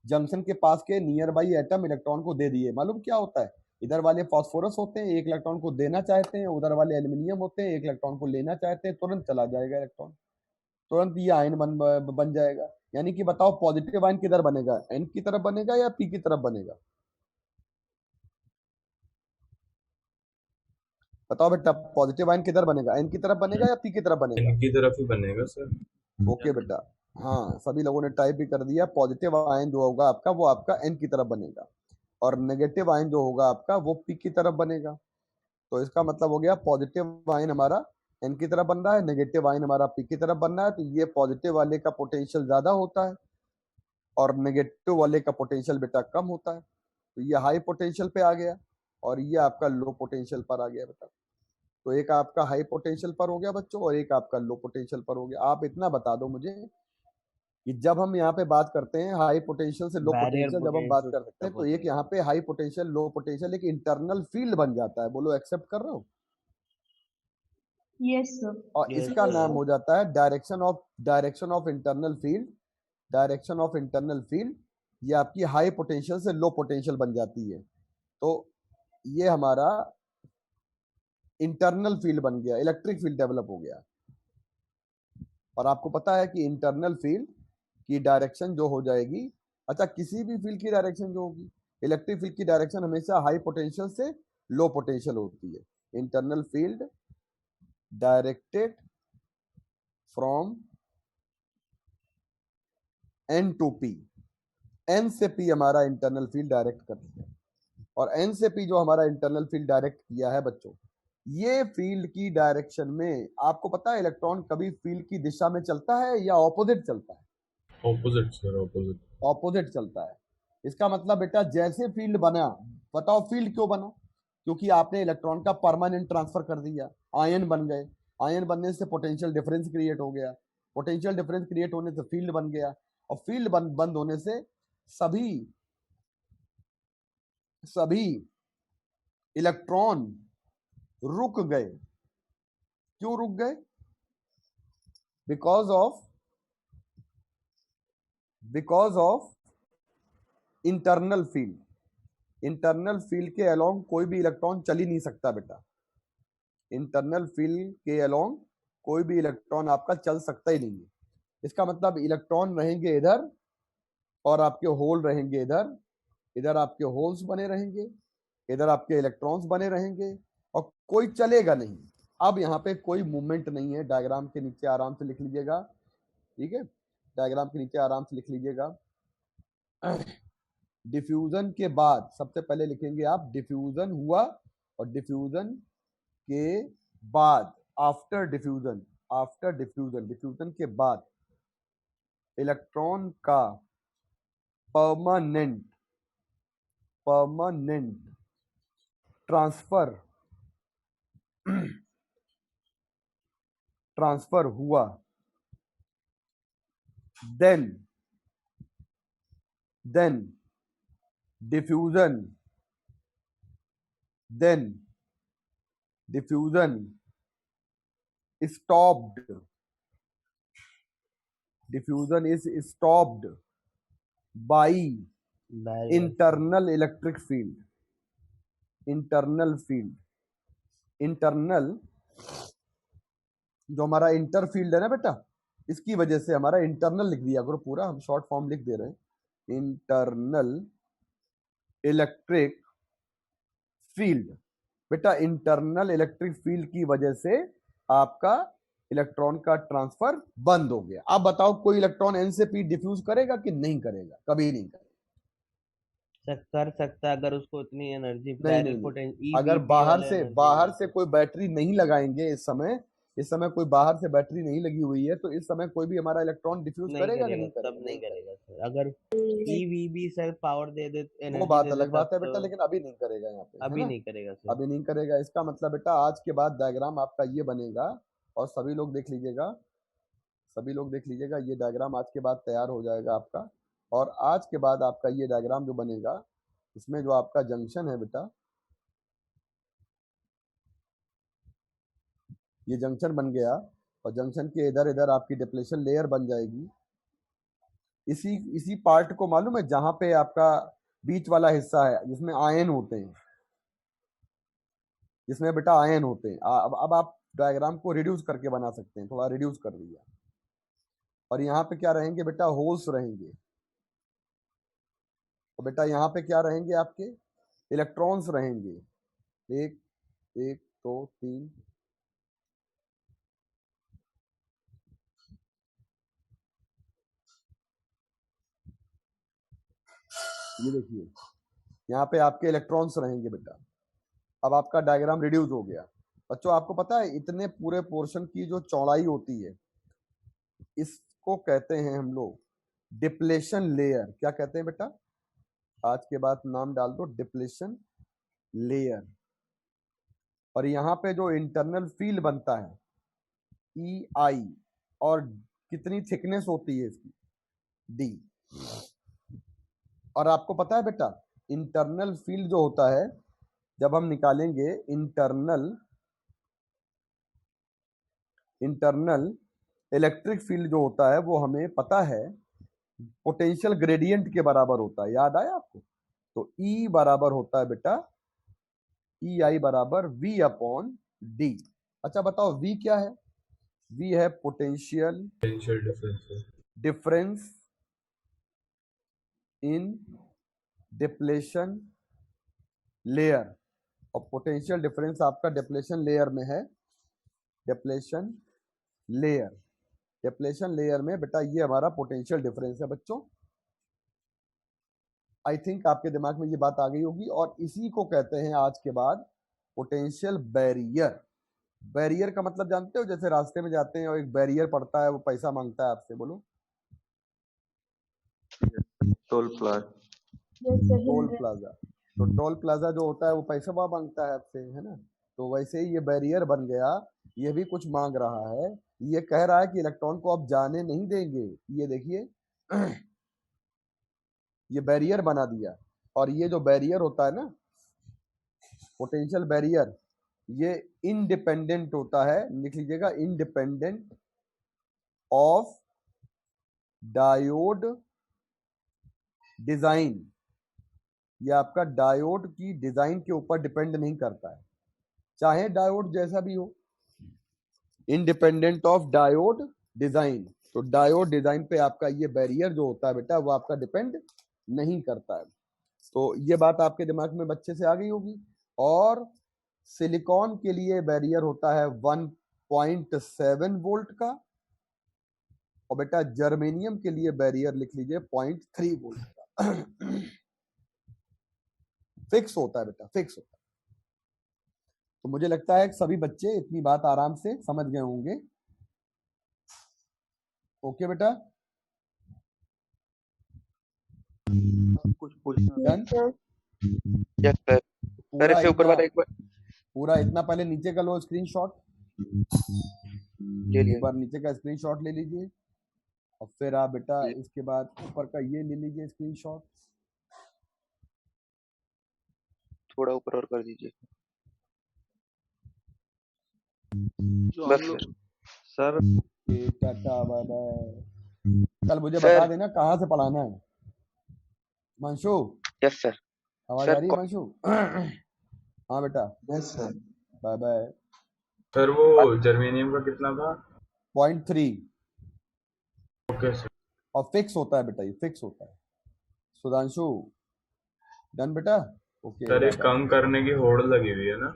जंक्शन के पास के नियर बाई एटम इलेक्ट्रॉन को दे दिए। मालूम क्या होता है, इधर वाले फास्फोरस होते हैं, एक इलेक्ट्रॉन को देना चाहते हैं, उधर वाले एल्यूमिनियम होते हैं, एक इलेक्ट्रॉन को लेना चाहते हैं, तुरंत चला जाएगा इलेक्ट्रॉन, तुरंत ये आयन बन जाएगा। यानी कि बताओ पॉजिटिव आयन किधर बनेगा, एन की तरफ बनेगा या पी की तरफ बनेगा? बताओ बेटा पॉजिटिव आयन किधर बनेगा, एन की तरफ बनेगा या पी की तरफ बनेगा? एन की तरफ ही बनेगा सर। ओके बेटा, हाँ सभी लोगों ने टाइप भी कर दिया। पॉजिटिव आयन जो होगा आपका वो आपका एन की तरफ बनेगा और नेगेटिव आयन जो होगा आपका वो पी की तरफ बनेगा। तो इसका मतलब हो गया पॉजिटिव आयन हमारा एन की तरफ बन रहा है, नेगेटिव आयन हमारा पी की तरफ बन रहा है। तो ये पॉजिटिव वाले का पोटेंशियल ज्यादा होता है और नेगेटिव वाले का पोटेंशियल बेटा कम होता है। तो ये हाई पोटेंशियल पे आ गया और ये आपका लो पोटेंशियल पर आ गया बेटा। तो एक आपका हाई पोटेंशियल पर हो गया बच्चों और एक आपका लो पोटेंशियल पर हो गया। आप इतना बता दो मुझे कि जब हम यहाँ पे बात करते हैं हाई पोटेंशियल से लो पोटेंशियल, जब हम बात करते हैं तो एक यहाँ पे हाई पोटेंशियल लो पोटेंशियल एक इंटरनल फील्ड बन जाता है। बोलो एक्सेप्ट कर रहे हो? Yes sir. और इसका नाम हो जाता है direction of internal field. Direction of internal field ये आपकी हाई पोटेंशियल से लो पोटेंशियल बन जाती है। तो ये हमारा इंटरनल फील्ड बन गया, इलेक्ट्रिक फील्ड डेवलप हो गया। और आपको पता है कि इंटरनल फील्ड की डायरेक्शन जो हो जाएगी, अच्छा किसी भी फील्ड की डायरेक्शन जो होगी, इलेक्ट्रिक फील्ड की डायरेक्शन हमेशा हाई पोटेंशियल से लो पोटेंशियल होती है। Internal field directed from N to P, N से P हमारा इंटरनल फील्ड डायरेक्ट करती है। और N से P जो हमारा इंटरनल फील्ड डायरेक्ट किया है बच्चों, ये फील्ड की डायरेक्शन में आपको पता है इलेक्ट्रॉन कभी फील्ड की दिशा में चलता है या ऑपोजिट चलता है? Opposite sir, opposite. ऑपोजिट चलता है। इसका मतलब बेटा जैसे फील्ड बना, बताओ फील्ड क्यों बना? क्योंकि आपने इलेक्ट्रॉन का परमानेंट ट्रांसफर कर दिया, आयन बन गए। आयन बनने से पोटेंशियल डिफरेंस क्रिएट हो गया, पोटेंशियल डिफरेंस क्रिएट होने से फील्ड बन गया, और फील्ड बंद होने से सभी इलेक्ट्रॉन रुक गए। क्यों रुक गए? Because of internal field. Internal field के अलोंग कोई भी इलेक्ट्रॉन चल ही नहीं सकता बेटा। इंटरनल फील्ड के अलोंग कोई भी इलेक्ट्रॉन आपका चल सकता ही नहीं है। इसका मतलब इलेक्ट्रॉन रहेंगे इधर और आपके होल रहेंगे इधर, इधर आपके होल्स बने रहेंगे, इधर आपके इलेक्ट्रॉन्स बने रहेंगे, और कोई चलेगा नहीं। अब यहाँ पे कोई मूवमेंट नहीं है। डायग्राम के नीचे आराम से लिख लीजिएगा, ठीक है? डायग्राम के नीचे आराम से लिख लीजिएगा। डिफ्यूजन के बाद सबसे पहले लिखेंगे आप डिफ्यूजन हुआ, और डिफ्यूजन के बाद आफ्टर डिफ्यूजन, डिफ्यूजन के बाद इलेक्ट्रॉन का परमानेंट ट्रांसफर हुआ, then diffusion stopped. Diffusion is stopped by internal electric field. Internal जो हमारा इंटर फील्ड है ना बेटा, इसकी वजह से हमारा इंटरनल लिख दिया करो पूरा, हम शॉर्ट फॉर्म लिख दे रहे हैं। इंटरनल इलेक्ट्रिक फील्ड बेटा, इंटरनल इलेक्ट्रिक फील्ड की वजह से आपका इलेक्ट्रॉन का ट्रांसफर बंद हो गया। अब बताओ कोई इलेक्ट्रॉन N से P डिफ्यूज करेगा कि नहीं करेगा? कभी नहीं करेगा। कर सकता है अगर उसको इतनी एनर्जी नहीं। अगर बाहर से कोई बैटरी नहीं लगाएंगे, इस समय कोई बाहर से बैटरी नहीं लगी हुई है, तो इस समय कोई भी हमारा इलेक्ट्रॉन डिफ्यूज करेगा कि नहीं करेगा? तब नहीं करेगा सर। अगर EVB सर पावर दे दे, वो बात अलग बात है बेटा, लेकिन अभी नहीं करेगा यहाँ पे, अभी नहीं करेगा सर, अभी नहीं करेगा। इसका मतलब बेटा आज के बाद डायग्राम आपका ये बनेगा, और सभी लोग देख लीजिएगा, ये डायग्राम आज के बाद तैयार हो जाएगा आपका। और आज के बाद आपका ये डायग्राम जो बनेगा, इसमें जो आपका जंक्शन है बेटा, ये जंक्शन बन गया, और जंक्शन के इधर इधर आपकी डिप्लेशन लेयर बन जाएगी। इसी पार्ट को मालूम है, जहां पे आपका बीच वाला हिस्सा है जिसमें आयन होते हैं, जिसमें बेटा आयन होते हैं। अब आप डायग्राम को रिड्यूस करके बना सकते हैं, थोड़ा रिड्यूस कर दिया। और यहाँ पे क्या रहेंगे बेटा? होल्स रहेंगे। तो बेटा यहाँ पे क्या रहेंगे? आपके इलेक्ट्रॉन्स रहेंगे, 1 2 3। ये देखिए यहाँ पे आपके इलेक्ट्रॉन्स रहेंगे बेटा। अब आपका डायग्राम रिड्यूस हो गया। बच्चों आपको पता है इतने पूरे पोर्शन की जो चौड़ाई होती है, इसको कहते हैं हम लोग डिप्लेशन लेयर। क्या कहते हैं बेटा? आज के बाद नाम डाल दो डिप्लेशन लेयर। और यहाँ पे जो इंटरनल फील्ड बनता है EI, और कितनी थिकनेस होती है इसकी? D। और आपको पता है बेटा इंटरनल फील्ड जो होता है, जब हम निकालेंगे इंटरनल इलेक्ट्रिक फील्ड जो होता है, वो हमें पता है पोटेंशियल ग्रेडियंट के बराबर होता है, याद आया आपको? तो ई बराबर होता है बेटा, ई आई बराबर वी अपॉन डी। अच्छा बताओ वी क्या है? वी है potential difference in depletion layer, और पोटेंशियल डिफरेंस आपका डिप्लेशन लेयर में है, डिप्लेशन लेयर। डिप्लेशन लेयर में बेटा ये हमारा पोटेंशियल डिफरेंस है बच्चों। आई थिंक आपके दिमाग में ये बात आ गई होगी, और इसी को कहते हैं आज के बाद पोटेंशियल बैरियर। बैरियर का मतलब जानते हो? जैसे रास्ते में जाते हैं और एक बैरियर पड़ता है, वो पैसा मांगता है आपसे, बोलो। Toll plaza. Toll plaza. तो टोल प्लाजा जो होता है वो पैसा वह मांगता है आपसे, है ना? तो वैसे ही ये बैरियर बन गया, ये भी कुछ मांग रहा है। ये कह रहा है कि इलेक्ट्रॉन को आप जाने नहीं देंगे। ये देखिए ये बैरियर बना दिया, और ये जो बैरियर होता है ना, पोटेंशियल बैरियर, ये इंडिपेंडेंट होता है, लिख लीजिएगा, इंडिपेंडेंट ऑफ डायोड डिजाइन। ये आपका डायोड की डिजाइन के ऊपर डिपेंड नहीं करता है, चाहे डायोड जैसा भी हो, इंडिपेंडेंट ऑफ डायोड डिजाइन। तो डायोड डिजाइन पे आपका ये बैरियर जो होता है बेटा, वो आपका डिपेंड नहीं करता है। तो ये बात आपके दिमाग में बच्चे से आ गई होगी। और सिलिकॉन के लिए बैरियर होता है 1.7 वोल्ट का, और बेटा जर्मेनियम के लिए बैरियर लिख लीजिए 0.3 वोल्ट का। फिक्स होता है बेटा, फिक्स होता है। तो मुझे लगता है कि सभी बच्चे इतनी बात आराम से समझ गए होंगे। ओके बेटा, कुछ पूछना? डन। Yes sir. सर पूरा इससे ऊपर इतना, वाला एक बार पूरा इतना पहले नीचे का लो स्क्रीनशॉट, ले एक लिया। बार नीचे का स्क्रीनशॉट ले लीजिए, और फिर आप बेटा इसके बाद ऊपर का ये ले लीजिए स्क्रीनशॉट। थोड़ा ऊपर और कर दीजिए। जो बस हम लोग सर। सर टाटा बाय बाय। कल मुझे सर। बता देना कहाँ से पढ़ाना है। Manshu, yes sir. आवाज आ सर रही है मंशु? हाँ बेटा, yes sir. Bye bye. Sir वो जर्मेनियम का कितना था? 0.3। Okay sir. और फिक्स होता है बेटा, ये फिक्स होता है। सुधांशु, डन बेटा? ओके सर बाय ये बाय। कम करने की होड़ लगी हुई है ना?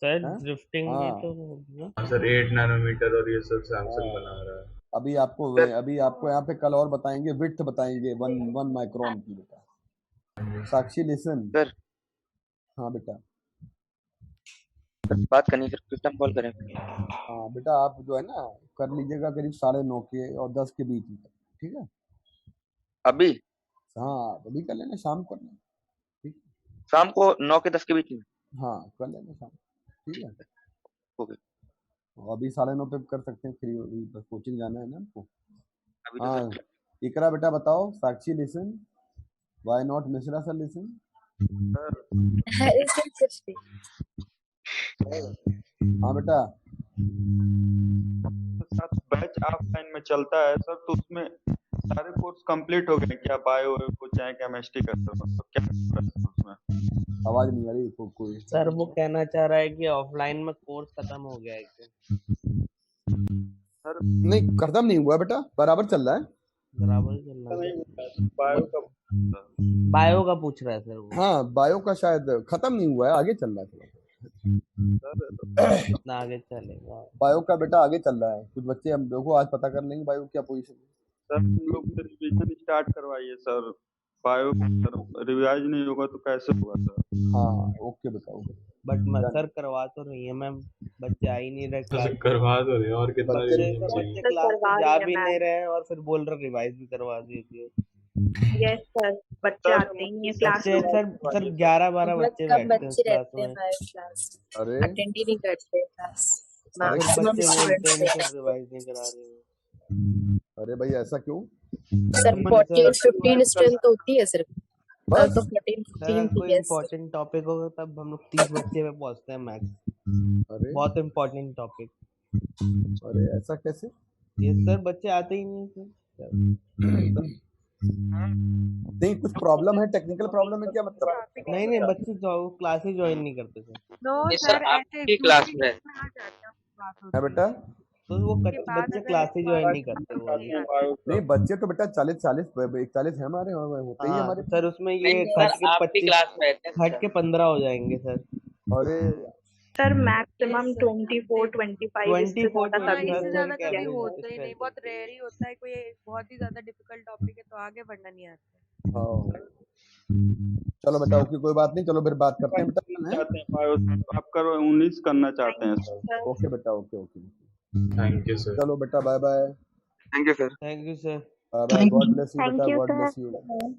सर हाँ? ड्रिफ्टिंग भी हाँ तो होगी ना? हाँ सर, 8 नैनोमीटर और ये सब सैमसंग बना रहा है। अभी आपको यहाँ पे कल और बताएंगे, विड्थ बताएंगे 1 माइक्रोन की बेटा। साक्षी लिसन। सर हाँ बेटा। बात करनी है सर, किस टाइम कॉल करें? हाँ बेटा, आप जो है ना कर लीजिएगा करीब 9:30 के और 10 के बीच में, ठीक है? अभी हाँ अभी कर लेना, शाम को करना, ठीक? शाम को 9 के 10 के बीच में। हाँ कर लेना शाम, ठीक है? ओके। और अभी 9:30 पे कर सकते हैं, फ्री बस कोचिंग जाना है ना हमको। अभी तो हाँ सर इकरा बेटा बताओ, Sakshi listen, why not Mishra sir listen? हाँ बेटा। साथ बैच ऑफलाइन में चलता है सर, तो उसमें सारे कोर्स कंप्लीट हो गए क्या? बायो को चाहे केमिस्ट्री का सर, तो क्या उसमें? आवाज नहीं आ रही कोई। सर वो कहना चाह रहा है कि ऑफलाइन में कोर्स खत्म हो गया है क्या? सर नहीं खत्म नहीं हुआ बेटा, बराबर चल रहा है। बराबर चल रहा है। बायो का बायो का पूछ रहा है सर वो। हाँ बायो का शायद खत्म नहीं हुआ है, आगे चल रहा है थोड़ा। कितना आगे चलेगा? बायो का बेटा आगे चल रहा है, कुछ बच्चे हम देखो आज पता कर लेंगे बायो क्या पोजीशन है। सर हम लोग से रिवीजन स्टार्ट करवाइए सर। बायो सर रिवाइज नहीं होगा तो कैसे होगा सर? हाँ ओके बेटा, ओके। बट सर करवा तो रही है मैम, बच्चे आ ही नहीं रहे सर क्लास। करवा तो रहे हैं, और कितना बच्चे रिवीजन बच्चे चाहिए? क्लास में जा भी नहीं रहे हैं और फिर बोल रहे रिवाइज भी करवा दीजिए। यस सर, बच्चे आते ही हैं क्लास बच्चे में। सर 11-12 बच्चे बैठते हैं उस क्लास में। अरे अटेंड ही नहीं करते क्लास। फिर मैक्सिमम बच्चे बोलते हैं स्टूडेंट्स कि सर रिवाइज नहीं करा रहे हैं। अरे भाई ऐसा क्यों? सर 14-15 स्ट्रेंथ होती है सिर्फ, बस तो 14-15 सर कोई यस। इम्पोर्टेंट टॉपिक होगा तब हम लोग 30 बच्चे पे पहुंचते हैं मैक्स। अरे बहुत इम्पोर्टेंट टॉपिक। अरे ऐसा कैसे? ये सर बच्चे आते ही नहीं सर। नहीं कुछ प्रॉब्लम है, टेक्निकल प्रॉब्लम है क्या मतलब? नहीं नहीं बच्चे क्लास ही ज्वाइन नहीं करते सर। नो ये सर, सर ऐसे आपकी क्लास दूसरी में क्लास में आ जाते हैं, बात है होती है बेटा? तो वो उसके बाद बच्चे अगर क्लास ही एक ज्वाइन बार नहीं करते वो नहीं आते। नहीं बच्चे तो बेटा 40 है हमारे, होते ही हाँ हमारे। तो सर उसमें ये नहीं खट सर के आपकी 25 क्लास में है खट के 15 हो जाएंगे सर। अरे सर मैक्सिमम 24-25 इससे 24 ज्यादा हाँ, कभी सर इससे सर ज्यादा क्या कभी बोलूं होता ही इस नहीं, टाइम बहुत रेयर ही होता है। कोई बहुत ही ज्यादा डिफिकल्ट टॉपिक है तो आगे बढ़ना नहीं आता। हाँ चलो बेटा ओके, कोई बात नहीं, चलो फिर बात करते हैं बेटा। चाहते हैं बायो आप करो 19 करना चाहते हैं सर। सर ओके बेटा, okay okay, thank you sir. चलो बेटा bye bye. Thank you sir. Thank you sir. Bye bye, god bless you thank बेटा, you god sir. Bless you.